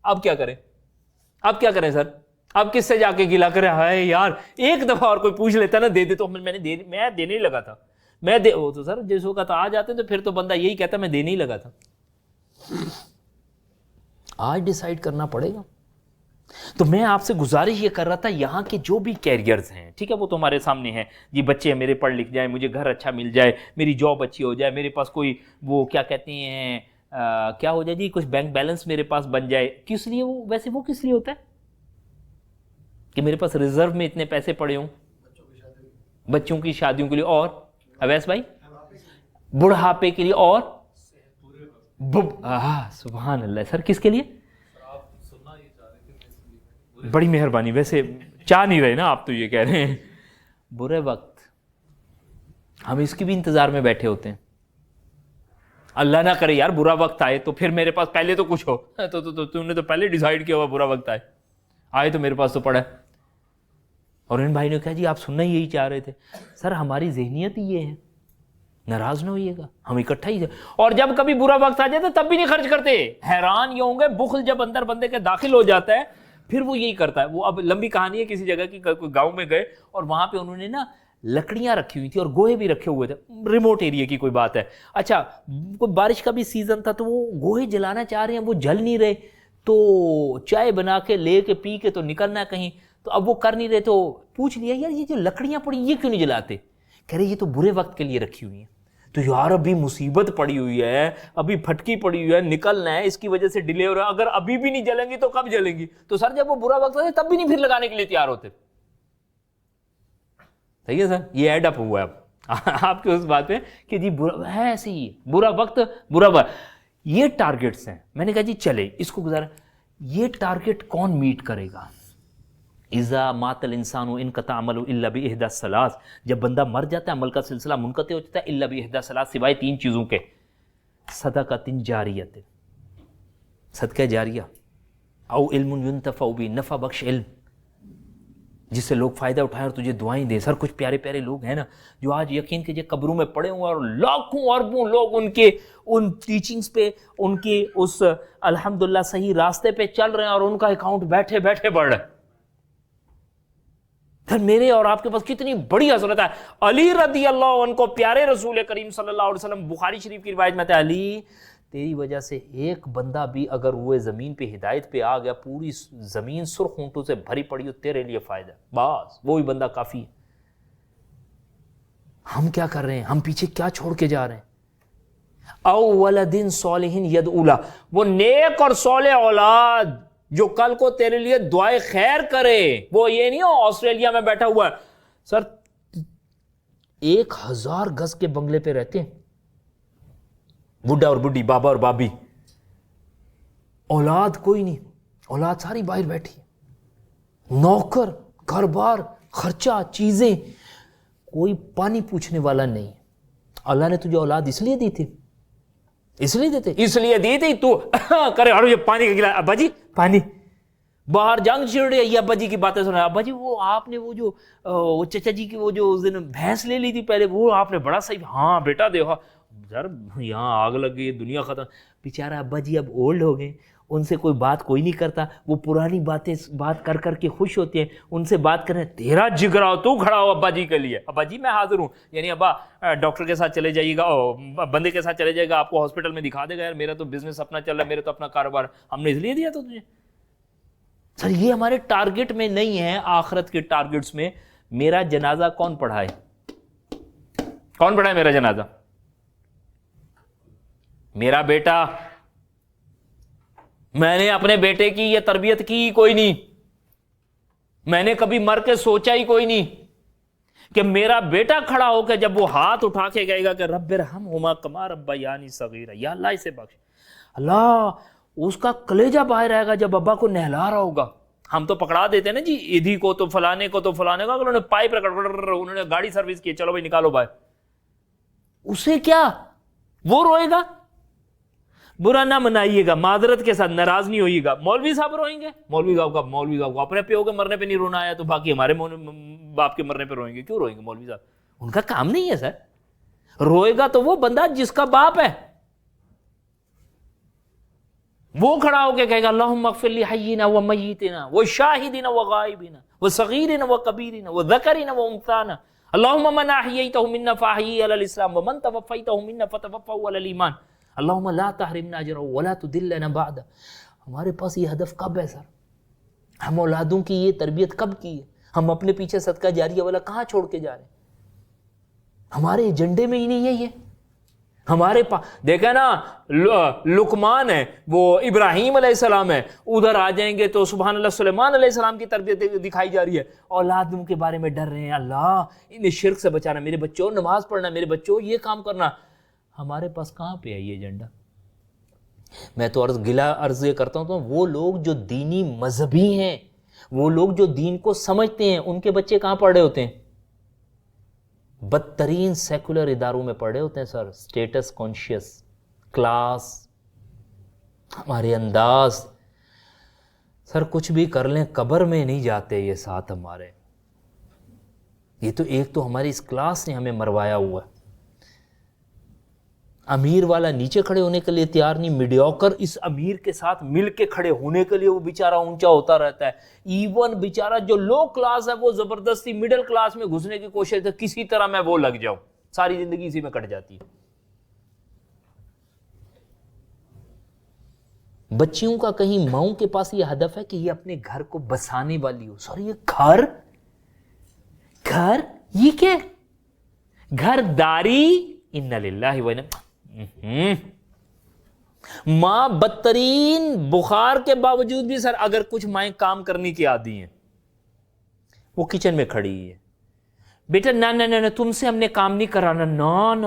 Speaker 1: اب کیا کریں سر, اب کس سے جا کے گلا کرے ہائے یار ایک دفعہ اور کوئی پوچھ لیتا نا دے دے تو میں دینے ہی لگا تھا. وہ تو سر جس وقت آ جاتے تو پھر تو بندہ یہی کہتا میں دینے ہی لگا تھا. آج ڈیسائیڈ کرنا پڑے گا. تو میں آپ سے گزارش یہ کر رہا تھا یہاں کے جو بھی کیریئرز ہیں ٹھیک ہے وہ تو ہمارے سامنے ہیں جی, بچے میرے پڑھ لکھ جائیں, مجھے گھر اچھا مل جائے, میری جاب اچھی ہو جائے, میرے پاس کوئی وہ کیا کہتے ہیں کیا ہو جائے جی کچھ بینک بیلنس میرے پاس بن جائے. کس لیے وہ ویسے وہ کس لیے ہوتا ہے کہ میرے پاس ریزرو میں اتنے پیسے پڑے ہوں بچوں کی شادیوں کے لیے, اور اویس بھائی بڑھاپے کے لیے, اور سبحان اللہ سر کس کے لیے؟ بڑی مہربانی. ویسے چاہ نہیں رہے نا آپ تو یہ کہہ رہے ہیں برے وقت, ہم اس کی بھی انتظار میں بیٹھے ہوتے ہیں. اللہ نہ کرے یار برا وقت آئے تو پھر میرے پاس پہلے تو کچھ ہو, تو تم نے تو پہلے ڈیسائیڈ کیا ہوا برا وقت آئے تو میرے پاس تو پڑا ہے. اور ان بھائی نے کہا جی آپ سننا ہی یہی چاہ رہے تھے. سر ہماری ذہنیت ہی یہ ہے, ناراض نہ ہوئیے گا, ہم اکٹھا ہی. اور جب کبھی برا وقت آ جائے تو تب بھی نہیں خرچ کرتے. حیران یہ ہوں گے بخل جب اندر بندے کے داخل ہو جاتا ہے پھر وہ یہی کرتا ہے. وہ اب لمبی کہانی ہے کسی جگہ کی, کوئی گاؤں میں گئے اور وہاں پہ انہوں نے نا لکڑیاں رکھی ہوئی تھی اور گوہے بھی رکھے ہوئے تھے, ریموٹ ایریا کی کوئی بات ہے. اچھا کوئی بارش کا بھی سیزن تھا تو وہ گوہے جلانا چاہ رہے ہیں, وہ جل نہیں رہے, تو چائے بنا کے لے کے پی کے تو نکلنا کہیں, تو اب وہ کر نہیں رہے تو پوچھ لیا یار یہ جو لکڑیاں پڑی یہ کیوں نہیں جلاتے؟ کہہ رہے یہ تو برے وقت کے لیے رکھی ہوئی ہیں. تو یار ابھی مصیبت پڑی ہوئی ہے, ابھی پھٹکی پڑی ہوئی ہے, نکلنا ہے, اس کی وجہ سے ڈیلے ہو رہا ہے, اگر ابھی بھی نہیں جلیں گی تو کب جلیں گی؟ تو سر جب وہ برا وقت ہے تب بھی نہیں پھر لگانے کے لیے تیار ہوتے. صحیح ہے سر, یہ ایڈ اپ ہوا ہے اب آپ کے اس بات پہ کہ جی برا ہے ایسے ہی برا وقت یہ ٹارگٹس ہیں. میں نے کہا جی چلے اس کو گزارا, یہ ٹارگٹ کون میٹ کرے گا؟ اذا مات الانسان انقطع عمله الا باحدى الثلاث, جب بندہ مر جاتا ہے عمل کا سلسلہ منقطع ہو جاتا ہے, الا باحدى الثلاث سوائے 3 چیزوں کے, صدقۃ جاریۃ صدقہ جاریہ, او علم ينتفع به نفع بخش علم جس سے لوگ فائدہ اٹھائیں اور تجھے دعائیں دیں. سر کچھ پیارے پیارے لوگ ہیں نا جو آج یقین کیجئے قبروں میں پڑے ہوئے اور لاکھوں اربوں لوگ ان ٹیچنگز پہ ان کی اس الحمدللہ صحیح راستے پہ چل رہے ہیں اور ان کا اکاؤنٹ بیٹھے بیٹھے بڑھ رہا ہے. پھر میرے اور آپ کے پاس کتنی بڑی حضرت ہے. علی رضی اللہ عنہ کو پیارے رسول کریم صلی اللہ علیہ وسلم, بخاری شریف کی روایت میں تھا, علی تیری وجہ سے ایک بندہ بھی اگر وہ زمین پہ ہدایت پہ آ گیا، پوری زمین سرخ اونٹوں سے بھری پڑی ہو، تیرے لیے فائدہ، بس وہی بندہ کافی ہے۔ ہم کیا کر رہے ہیں؟ ہم پیچھے کیا چھوڑ کے جا رہے ہیں؟ او ولد صالح یدعو لہ، وہ نیک اور صالح اولاد جو کل کو تیرے لیے دعائے خیر کرے۔ وہ یہ نہیں ہو آسٹریلیا میں بیٹھا ہوا ہے، سر 1000 گز کے بنگلے پہ رہتے ہیں، بڈھا اور بڈھی، بابا اور بابی، اولاد کوئی نہیں، اولاد ساری باہر بیٹھی ہے، نوکر، گھر بار، خرچہ، چیزیں، کوئی پانی پوچھنے والا نہیں۔ اللہ نے تجھے اولاد اس لیے دی تھی، اس لیے دیتے، اس لیے دی تھی تو کرے اور یہ پانی کا گلاس، ابا جی پانی، باہر جنگ چھڑ رہی ہے، ابا جی کی باتیں سنا، ابا جی وہ آپ نے وہ جو چچا جی کی وہ جو اس دن بھینس لے لی تھی پہلے، وہ آپ نے بڑا صحیح، ہاں بیٹا دیکھا یار یہاں آگ لگ گئی، دنیا ختم۔ بیچارہ ابا جی اب اولڈ ہو گئے، ان سے کوئی بات کوئی نہیں کرتا، وہ پرانی باتیں بات کر کر کے خوش ہوتے ہیں، ان سے بات کریں، تیرا جگرا ہو تو کھڑا ہو ابا جی کے لیے، ابا جی میں حاضر ہوں، یعنی ابا ڈاکٹر کے ساتھ چلے جائیے گا، بندے کے ساتھ چلے جائے گا، آپ کو ہاسپٹل میں دکھا دے گا، یار میرا تو بزنس اپنا چل رہا ہے، میرا تو اپنا کاروبار، ہم نے اس لیے دیا تو تجھے۔ سر یہ ہمارے ٹارگٹ میں نہیں ہے، آخرت کے ٹارگٹس میں۔ میرا جنازہ کون پڑھائے؟ کون پڑھائے میرا جنازہ؟ میرا بیٹا۔ میں نے اپنے بیٹے کی یہ تربیت کی کوئی نہیں، میں نے کبھی مر کے سوچا ہی کوئی نہیں کہ میرا بیٹا کھڑا ہو کے جب وہ ہاتھ اٹھا کے کہے گا کہ رب ارحمہما کما ربیانی صغیرا، یا اللہ اسے بخش، اللہ اس کا کلیجہ باہر آئے گا جب ابا کو نہلا رہا ہوگا۔ ہم تو پکڑا دیتے ہیں نا جی، ادھی کو تو فلانے کو تو فلانے کو، انہوں نے پائپ رکھ، انہوں نے گاڑی سروس کی، چلو بھائی نکالو باہر، اسے کیا؟ وہ روئے گا، برا نہ منائیے گا، معذرت کے ساتھ، ناراض نہیں ہوئیے گا۔ مولوی صاحب روئیں گے، مولوی صاحب کو اپنے پیو کے مرنے پہ نہیں رونا آیا تو باقی ہمارے باپ کے مرنے پہ روئیں گے؟ کیوں روئیں گے مولوی صاحب؟ ان کا کام نہیں ہے سر۔ روئے گا تو وہ بندہ جس کا باپ ہے، وہ کھڑا ہو کے کہے گا اللہم اغفر لحینا و میتنا و شاہدنا و غائبنا و صغیرنا و کبیرنا و ذکرنا و انثانا، اللہم من احییتہ منا فاحیی علی الاسلام و من توفیتہ منا فتوفہ علی الایمان، اللہم لا تحرمنا اجرہ ولا تدلنا بعد۔ ہمارے پاس یہ ہدف کب ہے سر؟ ہم اولادوں کی یہ تربیت کب کی ہے؟ ہم اپنے پیچھے صدقہ جاریہ والا کہاں چھوڑ کے جا رہے ہیں؟ ہمارے ایجنڈے میں ہی نہیں ہے یہ۔ ہمارے پاس دیکھیں نا، لقمان ہے، وہ ابراہیم علیہ السلام ہے، ادھر آ جائیں گے تو سبحان اللہ سلیمان علیہ السلام کی تربیت دکھائی جا رہی ہے، اولادوں کے بارے میں ڈر رہے ہیں، اللہ انہیں شرک سے بچانا، میرے بچوں نماز پڑھنا، میرے بچوں یہ کام کرنا۔ ہمارے پاس کہاں پہ ہے یہ ایجنڈا؟ میں تو عرض یہ کرتا ہوں تو وہ لوگ جو دینی مذہبی ہیں، وہ لوگ جو دین کو سمجھتے ہیں، ان کے بچے کہاں پڑھ رہے ہوتے ہیں؟ بدترین سیکولر اداروں میں پڑھے ہوتے ہیں سر، سٹیٹس کانشیس، کلاس، ہمارے انداز، سر کچھ بھی کر لیں قبر میں نہیں جاتے یہ ساتھ ہمارے۔ یہ تو ایک تو ہماری اس کلاس نے ہمیں مروایا ہوا ہے۔ امیر والا نیچے کھڑے ہونے کے لیے تیار نہیں، میڈیوکر اس امیر کے ساتھ مل کے کھڑے ہونے کے لیے وہ بیچارہ اونچا ہوتا رہتا ہے۔ ایون بیچارہ جو لو کلاس ہے وہ زبردستی مڈل کلاس میں گھسنے کی کوشش ہے، کسی طرح میں وہ لگ جاؤں، ساری زندگی اسی میں کٹ جاتی ہے۔ بچیوں کا کہیں ماؤں کے پاس یہ ہدف ہے کہ یہ اپنے گھر کو بسانے والی ہو۔ سر یہ گھر یہ کیا؟ گھر داری، انا للہ و انا، ماں بدترین بخار کے باوجود بھی سر اگر کچھ مائیں کام کرنے کی عادی ہیں، وہ کچن میں کھڑی ہے، بیٹا نہ تم سے ہم نے کام نہیں کرانا،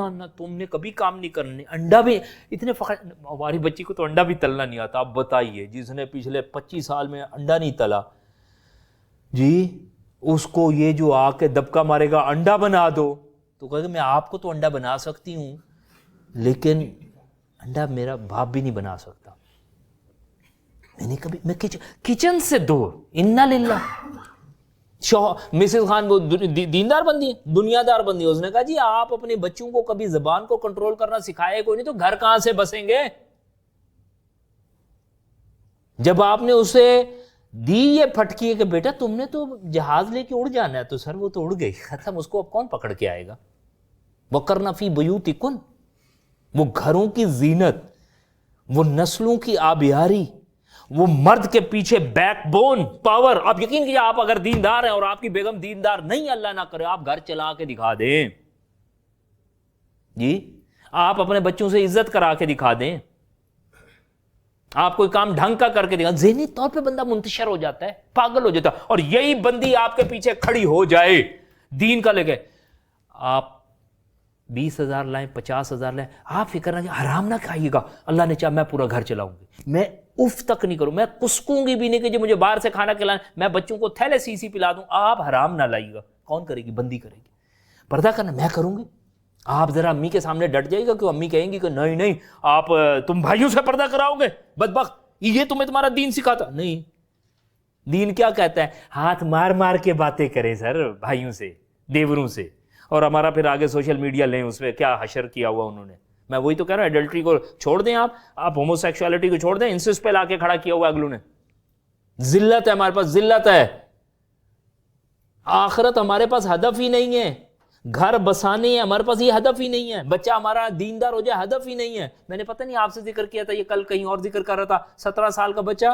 Speaker 1: نہ تم نے کبھی کام نہیں کرنا۔ انڈا بھی اتنے فخر، ہماری بچی کو تو انڈا بھی تلنا نہیں آتا۔ آپ بتائیے جس نے پچھلے 25 سال میں انڈا نہیں تلا جی، اس کو یہ جو آ کے دبکا مارے گا انڈا بنا دو تو کہے گا میں آپ کو تو انڈا بنا سکتی ہوں لیکن انڈا میرا باپ بھی نہیں بنا سکتا۔ میں نے کبھی، میں کچن سے دور، انا للہ۔ مسز خان وہ دیندار بندی ہے، دنیا دار بندی ہے، اس نے کہا جی آپ اپنے بچوں کو کبھی زبان کو کنٹرول کرنا سکھائے کوئی نہیں تو گھر کہاں سے بسیں گے؟ جب آپ نے اسے دی یہ پھٹکی کہ بیٹا تم نے تو جہاز لے کے اڑ جانا ہے، تو سر وہ تو اڑ گئی، ختم، اس کو اب کون پکڑ کے آئے گا؟ وَقَرْنَ فِي بُيُوتِكُنَّ، وہ گھروں کی زینت، وہ نسلوں کی آبیاری، وہ مرد کے پیچھے بیک بون پاور. آپ یقین کیجیے، آپ اگر دیندار ہیں اور آپ کی بیگم دیندار نہیں، اللہ نہ کرے، آپ گھر چلا کے دکھا دیں جی، آپ اپنے بچوں سے عزت کرا کے دکھا دیں، آپ کوئی کام ڈھنگ کا کر کے دکھا، ذہنی طور پہ بندہ منتشر ہو جاتا ہے، پاگل ہو جاتا ہے. اور یہی بندی آپ کے پیچھے کھڑی ہو جائے دین کا لے کے، آپ 20,000 لائیں، 50,000 لائیں، آپ فکر نہ کہ حرام نہ کھائیے گا، اللہ نے چاہا میں پورا گھر چلاؤں گی، میں اف تک نہیں کروں، میں کسکوں گی بھی نہیں کہ جو مجھے باہر سے کھانا کھلائیں، میں بچوں کو تھیلے سی پلا دوں. آپ حرام نہ لائیے گا. کون کرے گی؟ بندی کرے گی. پردہ کرنا میں کروں گی. آپ ذرا امی کے سامنے ڈٹ جائے گا کہ امی کہیں گی کہ نہیں نہیں آپ تم بھائیوں سے پردہ کراؤ گے، بدبخت، یہ تمہیں تمہارا دین سکھاتا نہیں. دین کیا کہتا ہے؟ ہاتھ مار مار کے باتیں کریں سر بھائیوں سے، دیوروں سے. اور ہمارا پھر آگے سوشل میڈیا لیں، اس میں کیا حشر کیا ہوا انہوں نے. میں وہی تو کہہ رہا ہوں، ایڈلٹری کو چھوڑ دیں، آپ ہومو سیکشوالٹی کو چھوڑ دیں، انسسٹ پہ لا کے کھڑا کیا ہوا اگلوں نے. ذلت ہے ہمارے پاس، ذلت ہے. آخرت ہمارے پاس ہدف ہی نہیں ہے، گھر بسانے ہیں ہمارے پاس، یہ ہدف ہی نہیں ہے. بچہ ہمارا دیندار ہو جائے، ہدف ہی نہیں ہے. میں نے پتہ نہیں آپ سے ذکر کیا تھا، یہ کل کہیں اور ذکر کر رہا تھا. 17 سال کا بچہ،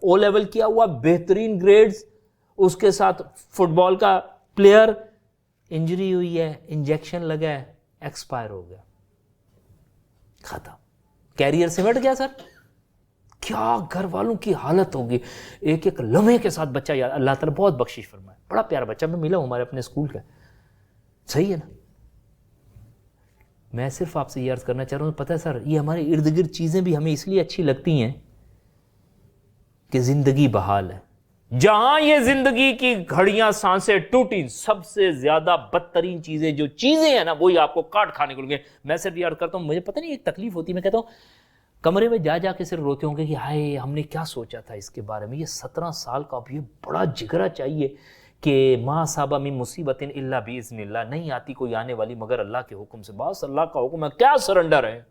Speaker 1: او لیول کیا ہوا، بہترین گریڈز، اس کے ساتھ فٹ بال کا پلیئر، انجری ہوئی ہے، انجیکشن لگا ہے، ایکسپائر ہو گیا، ختم، کیریئر سمٹ گیا. سر کیا گھر والوں کی حالت ہوگی. ایک ایک لمحے کے ساتھ بچہ یاد، اللہ تعالیٰ بہت بخشش فرمائے، بڑا پیارا بچہ، میں ملا ہوں ہمارے اپنے اسکول کا. صحیح ہے نا. میں صرف آپ سے یہ عرض کرنا چاہ رہا ہوں، پتہ ہے سر، یہ ہمارے ارد گرد چیزیں بھی ہمیں اس لیے اچھی لگتی ہیں کہ زندگی بحال ہے. جہاں یہ زندگی کی گھڑیاں سانسیں ٹوٹی، سب سے زیادہ بدترین چیزیں جو چیزیں ہیں نا، وہی آپ کو کاٹ کھانے کو لگے. میں صرف یہ عرض کرتا ہوں، مجھے پتہ نہیں ایک تکلیف ہوتی ہے، میں کہتا ہوں کمرے میں جا جا کے صرف روتے ہوں گے کہ ہائے ہم نے کیا سوچا تھا اس کے بارے میں. یہ 17 سال کا اب یہ بڑا جگرا چاہیے کہ ما صاب من مصیبت الا باذن اللہ، نہیں آتی کوئی آنے والی مگر اللہ کے حکم سے. بس اللہ کا حکم ہے، کیا سرنڈر ہے.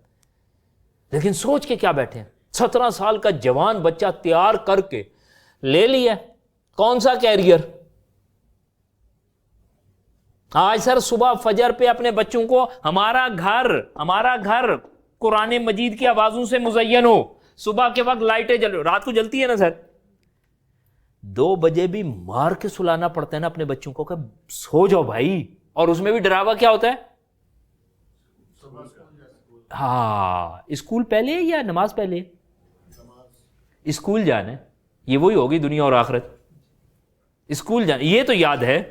Speaker 1: لیکن سوچ کے کیا بیٹھے ہیں. 17 سال کا جوان بچہ تیار کر کے لے لیا، کون سا کیریئر. آج سر صبح فجر پہ اپنے بچوں کو ہمارا گھر قرآن مجید کی آوازوں سے مزین ہو، صبح کے وقت لائٹیں جل، رات کو جلتی ہے نا سر، 2 بجے بھی مار کے سلانا پڑتا ہے نا اپنے بچوں کو کہ سو جاؤ بھائی. اور اس میں بھی ڈراوا کیا ہوتا ہے؟ ہاں، اسکول پہلے یا نماز پہلے؟ اسکول جانا ہے، یہ وہی ہوگی دنیا اور آخرت. اسکول جانا یہ تو یاد ہے،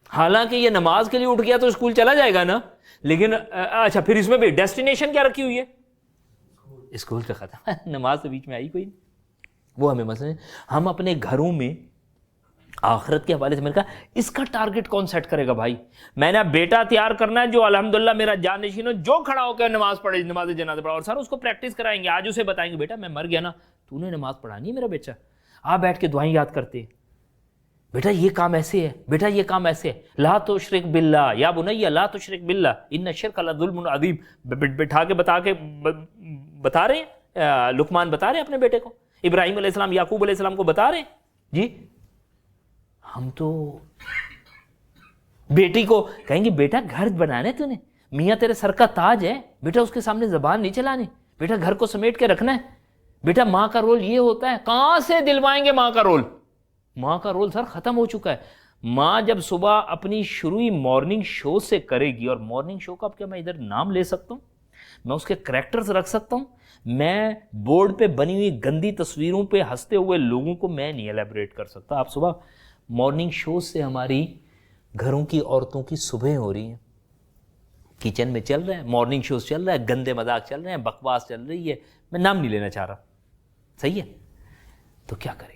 Speaker 1: حالانکہ یہ نماز کے لیے اٹھ گیا تو اسکول چلا جائے گا نا. لیکن اچھا پھر اس میں بھی ڈیسٹینیشن کیا رکھی ہوئی ہے؟ اسکول کا ختم. نماز تو بیچ میں آئی کوئی نہیں. وہ ہمیں مسئلہ، ہم اپنے گھروں میں آخرت کے حوالے سے، میں نے کہا اس کا ٹارگٹ کون سیٹ کرے گا بھائی. میں نے بیٹا تیار کرنا ہے جو الحمدللہ میرا جانشین ہو، جو کھڑا ہو کے نماز پڑھے، نماز جنازہ پڑھا. اور سر اس کو پریکٹس کرائیں گے، آج اسے بتائیں گے بیٹا میں مر گیا نا، تو نے نماز پڑھانی ہے میرا بیٹا. آپ بیٹھ کے دعائیں یاد کرتے، بیٹا یہ کام ایسے ہے، بیٹا یہ کام ایسے ہے، لا تشرک باللہ یا بنی لا تشرک باللہ ان الشرک لظلم عظیم. بٹھا کے بتا رہے ہیں، لقمان بتا رہے ہیں اپنے بیٹے کو، ابراہیم علیہ السلام یعقوب علیہ السلام کو بتا رہے ہیں. جی ہم تو بیٹی کو کہیں گے بیٹا گھر بنانے تو نے، میاں تیرے سر کا تاج ہے بیٹا، اس کے سامنے زبان نہیں چلانی، بیٹا گھر کو سمیٹ کے رکھنا ہے، بیٹا ماں کا رول یہ ہوتا ہے. کہاں سے دلوائیں گے ماں کا رول؟ ماں کا رول سر ختم ہو چکا ہے. ماں جب صبح اپنی شروعی مارننگ شو سے کرے گی، اور مارننگ شو کا اب کیا میں ادھر نام لے سکتا ہوں، میں اس کے کریکٹرز رکھ سکتا ہوں، میں بورڈ پہ بنی ہوئی گندی تصویروں پہ ہنستے ہوئے لوگوں کو میں نہیں ایلیبریٹ کر سکتا. آپ صبح مارننگ شو سے ہماری گھروں کی عورتوں کی صبح ہو رہی ہیں، کچن میں چل رہے ہیں مارننگ شوز چل رہا ہے، گندے مذاق چل رہے ہیں، بکواس چل رہی ہے، میں نام نہیں لینا چاہ رہا. صحیح ہے، تو کیا کریں گے؟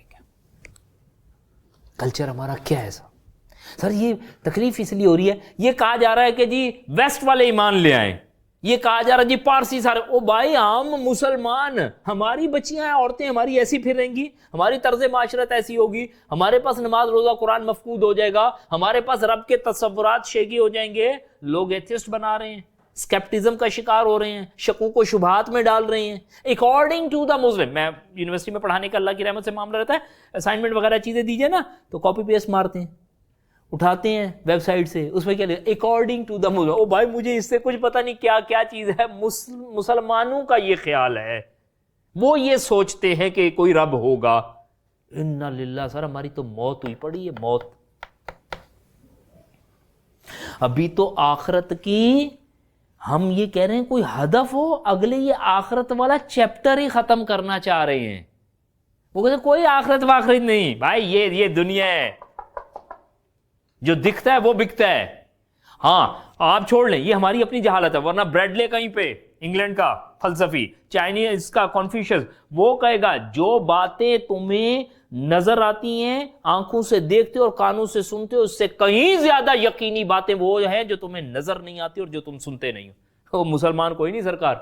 Speaker 1: کلچر ہمارا کیا ہے سر؟ یہ تکلیف اس لیے ہو رہی ہے، یہ کہا جا رہا ہے کہ جی ویسٹ والے ایمان لے آئیں، یہ کہا جا رہا ہے جی پارسی سارے، او بھائی ہم مسلمان، ہماری بچیاں ہیں، عورتیں ہماری ایسی پھر رہیں گی، ہماری طرز معاشرت ایسی ہوگی، ہمارے پاس نماز روزہ قرآن مفقود ہو جائے گا، ہمارے پاس رب کے تصورات شیگی ہو جائیں گے. لوگ ایتھسٹ بنا رہے ہیں، اسکیپٹزم کا شکار ہو رہے ہیں، شکوک و شبہات میں ڈال رہے ہیں اکارڈنگ ٹو دا مسلم. میں یونیورسٹی میں پڑھانے کا اللہ کی رحمت سے معاملہ رہتا ہے، اسائنمنٹ وغیرہ چیزیں دیجیے نا تو کاپی پیسٹ مارتے ہیں. اٹھاتے ہیں ویب سائٹ سے, اس میں کیا لکھا اکارڈنگ ٹو دا مسلم. او بھائی مجھے اس سے کچھ پتہ نہیں کیا کیا چیز ہے. مسلمانوں کا یہ خیال ہے, وہ یہ سوچتے ہیں کہ کوئی رب ہوگا. انا للہ. سر ہماری تو موت ہوئی پڑی ہے, موت. ابھی تو آخرت کی ہم یہ کہہ رہے ہیں کوئی ہدف ہو, اگلے یہ آخرت والا چیپٹر ہی ختم کرنا چاہ رہے ہیں. وہ کہتے ہیں کوئی آخرت واخرت نہیں بھائی, یہ دنیا ہے, جو دکھتا ہے وہ بکتا ہے. ہاں آپ چھوڑ لیں, یہ ہماری اپنی جہالت ہے, ورنہ بریڈلے کہیں پہ انگلینڈ کا فلسفی, چائنیز کا کنفیوشس, وہ کہے گا جو باتیں تمہیں نظر آتی ہیں, آنکھوں سے دیکھتے ہو اور کانوں سے سنتے ہو, اس سے کہیں زیادہ یقینی باتیں وہ ہیں جو تمہیں نظر نہیں آتی اور جو تم سنتے نہیں ہو. وہ مسلمان کوئی نہیں سرکار,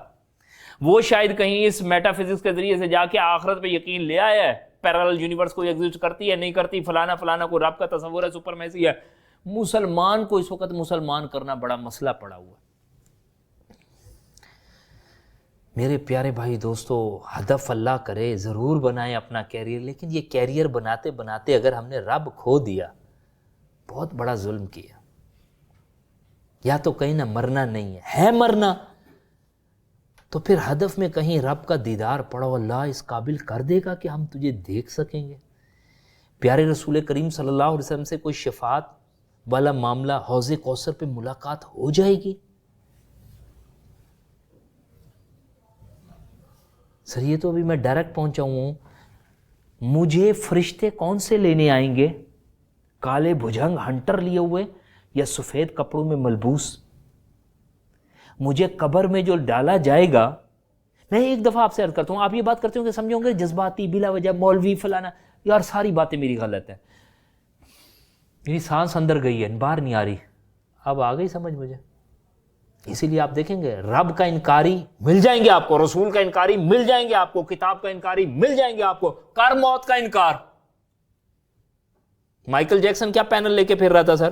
Speaker 1: وہ شاید کہیں اس میٹا فزکس کے ذریعے سے جا کے آخرت پہ یقین لے آیا ہے, پیرالل یونیورس کو ایگزسٹ کرتی ہے نہیں کرتی, فلانا فلانا کو رب کا تصور ہے, سپرمیسی ہے. مسلمان کو اس وقت مسلمان کرنا بڑا مسئلہ پڑا ہوا ہے. میرے پیارے بھائی دوستو, ہدف اللہ کرے ضرور بنائیں اپنا کیریئر, لیکن یہ کیریئر بناتے بناتے اگر ہم نے رب کھو دیا, بہت بڑا ظلم کیا. یا تو کہیں نہ مرنا نہیں ہے مرنا, تو پھر ہدف میں کہیں رب کا دیدار پڑھو, اللہ اس قابل کر دے گا کہ ہم تجھے دیکھ سکیں گے. پیارے رسول کریم صلی اللہ علیہ وسلم سے کوئی شفاعت والا معاملہ, حوض کوثر پہ ملاقات ہو جائے گی. سر یہ تو ابھی میں ڈائریکٹ پہنچا ہوں, مجھے فرشتے کون سے لینے آئیں گے, کالے بھجنگ ہنٹر لیے ہوئے یا سفید کپڑوں میں ملبوس؟ مجھے قبر میں جو ڈالا جائے گا, میں ایک دفعہ آپ سے عرض کرتا ہوں, آپ یہ بات کرتے ہوں کہ سمجھو گے جذباتی, بلا وجہ مولوی فلانا, یار ساری باتیں میری غلط ہیں. میری سانس اندر گئی ہے, باہر نہیں آ رہی. اب آ گئی سمجھ مجھے. اسی لیے آپ دیکھیں گے رب کا انکاری مل جائیں گے آپ کو, رسول کا انکاری مل جائیں گے آپ کو, کتاب کا انکاری مل جائیں گے آپ کو. کر موت کا انکار. مائیکل جیکسن کیا پینل لے کے پھر رہا تھا سر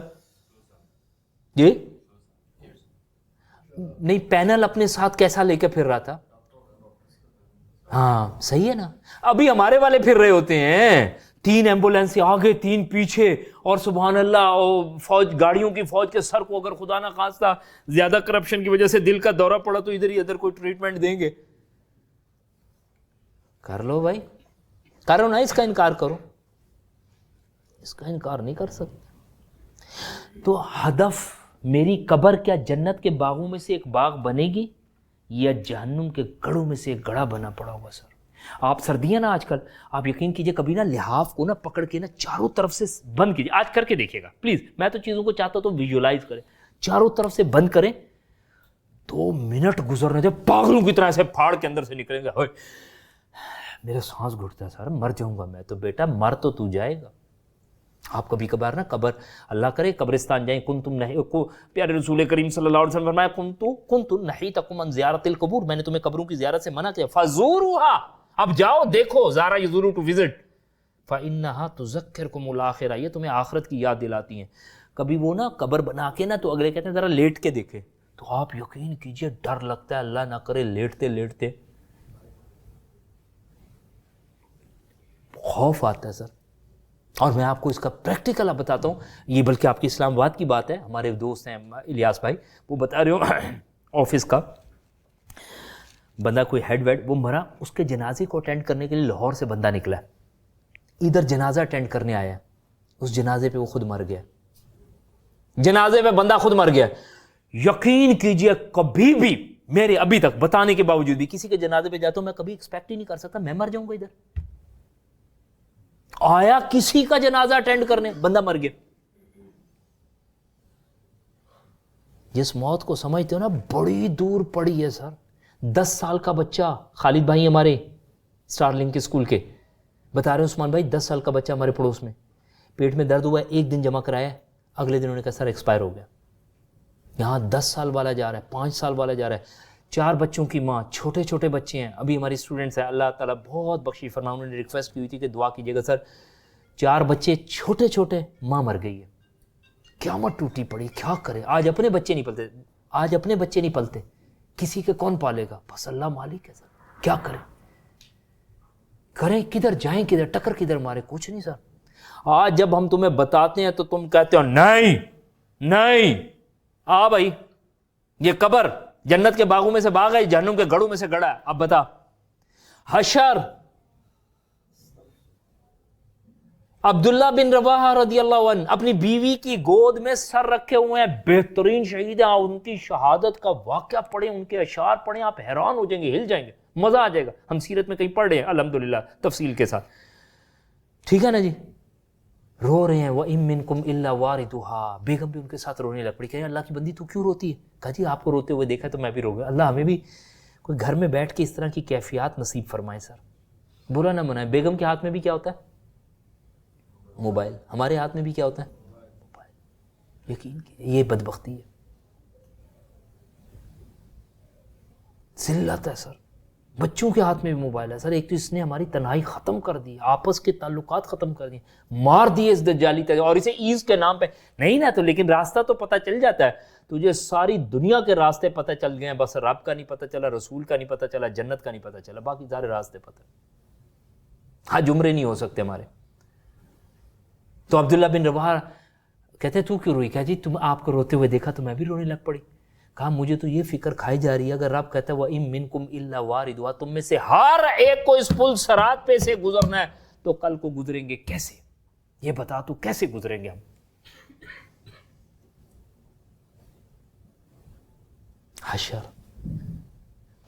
Speaker 1: جی؟ نہیں, پینل اپنے ساتھ کیسا لے کے پھر رہا تھا؟ ہاں صحیح ہے نا. ابھی ہمارے والے پھر رہے ہوتے ہیں, 3 ایمبولینس آگے 3 پیچھے, اور سبحان اللہ فوج, گاڑیوں کی فوج کے سر کو اگر خدا نہ خواستہ زیادہ کرپشن کی وجہ سے دل کا دورہ پڑا تو ادھر ہی ادھر کوئی ٹریٹمنٹ دیں گے. کر لو بھائی, کرو نا, اس کا انکار کرو, اس کا انکار نہیں کر سکتے. تو ہدف میری قبر کیا جنت کے باغوں میں سے ایک باغ بنے گی یا جہنم کے گڑھوں میں سے ایک گڑھا بنا پڑا ہوگا؟ سر آپ سردیاں نا آج کل, آپ یقین کیجئے کبھی نا لحاف کو نا پکڑ کے نا چاروں طرف سے بند کیجئے, آج کر کے دیکھیے گا پلیز, میں تو چیزوں کو چاہتا ہوں تو ویژولائز کریں, چاروں طرف سے بند کریں, 2 منٹ گزرنے سے پاگلوں کی طرح ایسے پھاڑ کے اندر سے نکلیں گے. میرا سانس گھٹتا ہے سر, مر جاؤں گا میں. تو بیٹا مر تو جائے گا. آپ کبھی کبھار نا قبر, اللہ کرے قبرستان جائیں, کنتم نہیں کو پیارے رسول کریم صلی اللہ علیہ وسلم فرمایا کنتم نہیتکم عن زیارت القبور, میں نے تمہیں قبروں کی زیارت سے منع کیا, فزوروها, اب جاؤ دیکھو, زارا یزورو ٹو وزٹ, فانها تذکرکم الاخرہ, یہ تمہیں آخرت کی یاد دلاتی ہیں. کبھی وہ نا قبر بنا کے نا تو اگلے کہتے ہیں ذرا لیٹ کے دیکھے, تو آپ یقین کیجئے ڈر لگتا ہے, اللہ نہ کرے لیٹتے لیٹتے خوف آتا ہے سر. اور میں آپ کو اس کا پریکٹیکل بتاتا ہوں, یہ بلکہ آپ کی اسلام آباد کی بات ہے. ہمارے دوست ہیں الیاس بھائی, وہ بتا رہے ہو آفس کا بندہ کوئی ہیڈ ویڈ, وہ مرا, اس کے جنازے کو اٹینڈ کرنے کے لیے لاہور سے بندہ نکلا ہے, ادھر جنازہ اٹینڈ کرنے آیا ہے, اس جنازے پہ وہ خود مر گیا, جنازے پہ بندہ خود مر گیا. یقین کیجئے کبھی بھی میرے ابھی تک بتانے کے باوجود بھی کسی کے جنازے پہ جاتا ہوں, میں کبھی ایکسپیکٹ ہی نہیں کر سکتا میں مر جاؤں گا. ادھر آیا کسی کا جنازہ اٹینڈ کرنے, بندہ مر گیا. جس موت کو سمجھتے ہو نا بڑی دور پڑی ہے سر. 10 سال کا بچہ, خالد بھائی ہمارے اسٹار لنک کے اسکول کے بتا رہے ہیں, عثمان بھائی 10 سال کا بچہ ہمارے پڑوس میں, پیٹ میں درد ہوا ہے, 1 دن جمع کرایا, اگلے دن انہوں نے کہا سر ایکسپائر ہو گیا. یہاں 10 سال والا جا رہا ہے, 5 سال والا جا رہا ہے, 4 بچوں کی ماں, چھوٹے چھوٹے بچے ہیں. ابھی ہماری اسٹوڈنٹس ہیں, اللہ تعالیٰ بہت بخشی فرمائے, انہوں نے ریکویسٹ کی ہوئی تھی کہ دعا کیجیے گا سر, 4 بچے چھوٹے چھوٹے, ماں مر گئی ہے. قیامت ٹوٹی پڑی, کیا کرے. آج اپنے بچے نہیں پلتے, آج اپنے بچے نہیں پلتے, کسی کے کون پالے گا, بس اللہ مالک ہے سر. کیا کریں, کریں کدھر, جائیں کدھر, ٹکر کدھر مارے, کچھ نہیں سر. آج جب ہم تمہیں بتاتے ہیں تو تم کہتے ہو نہیں نہیں. بھائی یہ قبر جنت کے باغوں میں سے باغ ہے, جہنم کے گڑھوں میں سے گڑھا ہے. اب بتا. حشر, عبداللہ بن رواحہ رضی اللہ عنہ اپنی بیوی کی گود میں سر رکھے ہوئے ہیں, بہترین شہید ہیں. ان کی شہادت کا واقعہ پڑھیں, ان کے اشعار پڑھیں, آپ حیران ہو جائیں گے, ہل جائیں گے, مزہ آ جائے گا. ہم سیرت میں کہیں پڑھ رہے ہیں الحمدللہ تفصیل کے ساتھ, ٹھیک ہے نا جی. رو رہے ہیں. وَإِن مِّنكُمْ إِلَّا وَارِدُهَا, بیگم بھی ان کے ساتھ رونے لگ پڑی. کہ اللہ کی بندی تو کیوں روتی ہے؟ کہا جی آپ کو روتے ہوئے دیکھا تو میں بھی رو گیا. اللہ ہمیں بھی کوئی گھر میں بیٹھ کے اس طرح کی کیفیات نصیب فرمائے سر. برا نہ منائے. بیگم کے ہاتھ میں بھی کیا ہوتا ہے؟ موبائل. ہمارے ہاتھ میں بھی کیا ہوتا ہے؟ موبائل. یقین یہ بدبختی ہے, ذلت ہے سر. بچوں کے ہاتھ میں بھی موبائل ہے سر. ایک تو اس نے ہماری تنہائی ختم کر دی, آپس کے تعلقات ختم کر دیے, مار دیے اس دجالی تک. اور اسے ایز کے نام پہ نہیں نا, تو لیکن راستہ تو پتہ چل جاتا ہے. تجھے ساری دنیا کے راستے پتہ چل گئے ہیں, بس رب کا نہیں پتہ چلا, رسول کا نہیں پتہ چلا, جنت کا نہیں پتہ چلا, باقی سارے راستے پتہ. ہاں جمرے نہیں ہو سکتے ہمارے. تو عبداللہ بن رواحہ کہتے تو کیوں روئی؟ کہا جی تم آپ کو روتے ہوئے دیکھا تو میں بھی رونے لگ پڑی. کہا مجھے تو یہ فکر کھائی جا رہی ہے, اگر رب کہتا ہے وَإِن مِّنكُمْ إِلَّا وَارِدُهَا, تم میں سے ہر ایک کو اس پل صراط پہ سے گزرنا ہے, تو کل کو گزریں گے کیسے؟ یہ بتا تو کیسے گزریں گے ہم؟ حشر,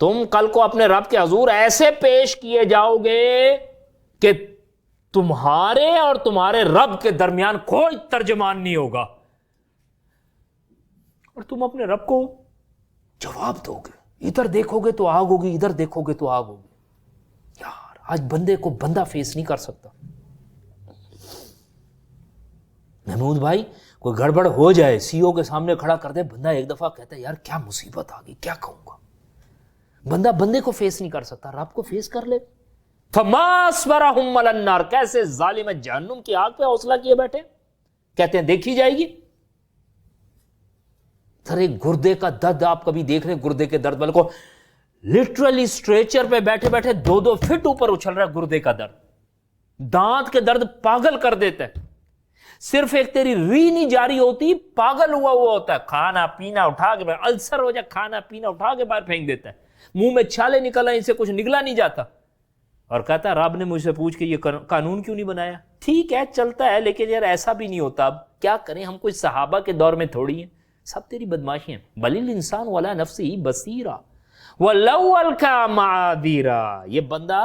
Speaker 1: تم کل کو اپنے رب کے حضور ایسے پیش کیے جاؤ گے کہ تمہارے اور تمہارے رب کے درمیان کوئی ترجمان نہیں ہوگا, اور تم اپنے رب کو جواب دو گے. ادھر دیکھو گے تو آگ ہوگی, ادھر دیکھو گے تو آگ ہوگی. یار آج بندے کو بندہ فیس نہیں کر سکتا. محمود بھائی کوئی گڑبڑ ہو جائے, سی او کے سامنے کھڑا کر دے, بندہ ایک دفعہ کہتا ہے یار کیا مصیبت آ گئی, کیا کہوں گا. بندہ بندے کو فیس نہیں کر سکتا, رب کو فیس کر لے. فَمَا أَصْبَرَهُمْ عَلَى النَّارِ, کیسے ظالم جہنم کی آگ پہ حوصلہ کیے بیٹھے, کہتے ہیں دیکھی جائے گی. سر ایک گردے کا درد آپ کبھی دیکھ رہے ہیں, گردے کے درد والے کو لٹرلی اسٹریچر پہ بیٹھے بیٹھے 2-2 فٹ اوپر اچھل رہا ہے گردے کا درد, دانت کے درد پاگل کر دیتا ہے. صرف ایک تیری ری نہیں جاری ہوتی, پاگل ہوا ہوتا ہے. کھانا پینا اٹھا کے باہر, السر ہو جائے, کھانا پینا اٹھا کے باہر پھینک دیتا ہے. منہ میں چھالے نکل رہے, ان سے کچھ نگلا نہیں جاتا. اور کہتا رب نے مجھ سے پوچھ کے یہ قانون کیوں نہیں بنایا. ٹھیک ہے چلتا ہے, لیکن یار ایسا بھی نہیں ہوتا. اب کیا کریں, ہم کوئی صحابہ کے دور میں تھوڑی ہیں. سب تیری بدماشیاں. بل الانسان ولا نفسه بصیرا ولو القى معاذیرا, یہ بندہ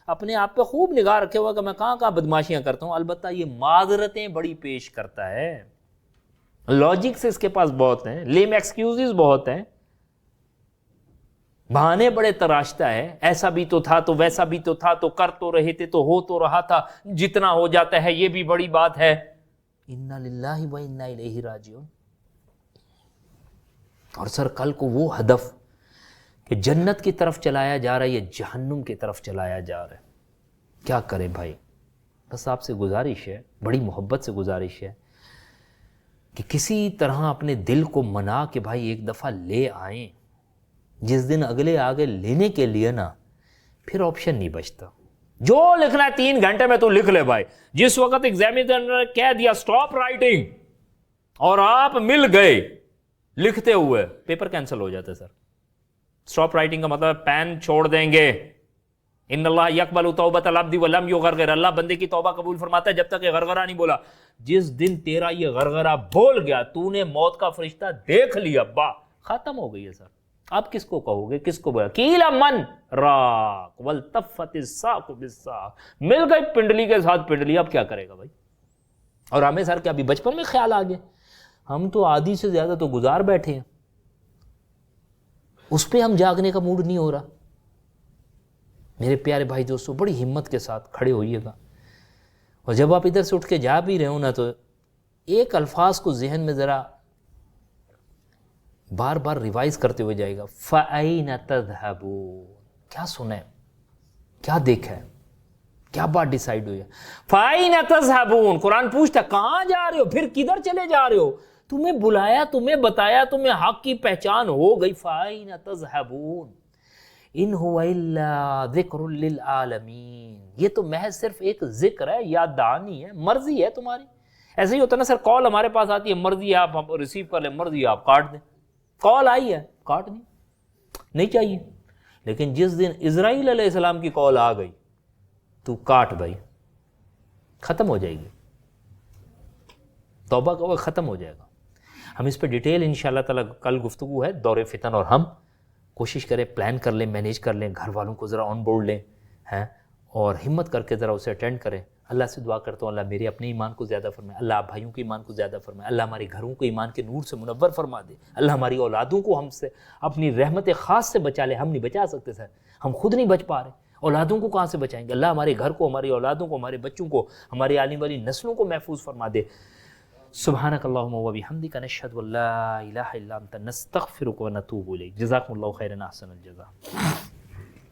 Speaker 1: اپنے آپ پہ خوب نگاہ رکھے ہوا کہ میں کہاں کہاں بدماشیاں کرتا ہوں. البتہ یہ معذرتیں بڑی پیش کرتا ہے, لاجکس اس کے پاس بہت ہیں, لیم ایکسکیوزز بہت ہیں, بہانے بڑے تراشتا ہے. ایسا بھی تو تھا, تو ویسا بھی تو تھا, تو کر تو رہے تھے, تو ہو تو رہا تھا, جتنا ہو جاتا ہے یہ بھی بڑی بات ہے. انا للہ و انا الیہ راجعون. اور سر کل کو وہ ہدف کہ جنت کی طرف چلایا جا رہا ہے یا جہنم کی طرف چلایا جا رہا ہے, کیا کریں بھائی. بس آپ سے گزارش ہے, بڑی محبت سے گزارش ہے کہ کسی طرح اپنے دل کو منا کے بھائی ایک دفعہ لے آئیں. جس دن اگلے آگے لینے کے لیے نا پھر آپشن نہیں بچتا. جو لکھنا ہے 3 گھنٹے میں تو لکھ لے بھائی. جس وقت ایگزامینر نے کہہ دیا سٹاپ رائٹنگ اور آپ مل گئے لکھتے ہوئے, پیپر کینسل ہو جاتا ہے سر. سٹاپ رائٹنگ کا مطلب پین چھوڑ دیں گے. ان اللہ یقبل توبۃ العبد ولم یغرغر, اللہ بندے کی توبہ قبول فرماتا ہے جب تک یہ غرغرہ نہیں بولا. جس دن تیرا یہ غرغرہ بول گیا, تو نے موت کا فرشتہ دیکھ لیا, ختم ہو گئی ہے سر. آپ کس کو کہو گے, کس کو بولا کیلا من راق والتفت الساق بالساق, مل گئی پنڈلی کے ساتھ پنڈلی. اب کیا کرے گا بھائی. اور ہمیں سر کیا ابھی بچپن میں خیال آ گیا, ہم تو آدھی سے زیادہ تو گزار بیٹھے ہیں, اس پہ ہم جاگنے کا موڈ نہیں ہو رہا. میرے پیارے بھائی دوستو, بڑی ہمت کے ساتھ کھڑے ہوئیے گا. اور جب آپ ادھر سے اٹھ کے جا بھی رہے ہو نا, تو ایک الفاظ کو ذہن میں ذرا بار بار ریوائز کرتے ہوئے جائے گا. فَأَيْنَ تَذْهَبُونَ, کیا سنا ہے, کیا دیکھا ہے, کیا بات ڈیسائیڈ ہوئی ہے. فَأَيْنَ تَذْهَبُونَ, قرآن پوچھتا کہاں جا رہے ہو, پھر کدھر چلے جا رہے ہو. تمہیں بلایا, تمہیں بتایا, تمہیں حق کی پہچان ہو گئی. فَأَيْنَ تَذْهَبُونَ, ان هو الا ذکر للعالمین، یہ تو محض صرف ایک ذکر ہے، یاد دہانی ہے، مرضی ہے تمہاری. ایسے ہی ہوتا ہے نا سر، کال ہمارے پاس آتی ہے، مرضی ہے آپ ریسیو کر لیں، مرضی ہے آپ کاٹ دیں. کال آئی ہے کاٹ دیں، نہیں چاہیے. لیکن جس دن اسرائیل علیہ السلام کی کال آ گئی تو کاٹ بھائی، ختم ہو جائے گی، توبہ کا وقت ختم ہو جائے گا. ہم اس پہ ڈیٹیل انشاءاللہ تعالیٰ کل گفتگو ہے، دور فتن، اور ہم کوشش کریں پلان کر لیں، مینیج کر لیں، گھر والوں کو ذرا آن بورڈ لیں ہیں، اور ہمت کر کے ذرا اسے اٹینڈ کریں. اللہ سے دعا کرتا ہوں اللہ میرے اپنے ایمان کو زیادہ فرمائے، اللہ آپ بھائیوں کے ایمان کو زیادہ فرمائے، اللہ ہمارے گھروں کو ایمان کے نور سے منور فرما دے، اللہ ہماری اولادوں کو ہم سے اپنی رحمت خاص سے بچا لے. ہم نہیں بچا سکتے سر، ہم خود نہیں بچ پا رہے، اولادوں کو کہاں سے بچائیں گے؟ اللہ ہمارے گھر کو، ہماری اولادوں کو، ہمارے بچوں کو، ہماری آنے والی نسلوں کو محفوظ فرما دے. سبحانک اللہم و بحمدک، نشہد ان لا الہ الا انت، نستغفرک و نتوب الیک. جزاکم اللہ خیرا، احسن الجزاء.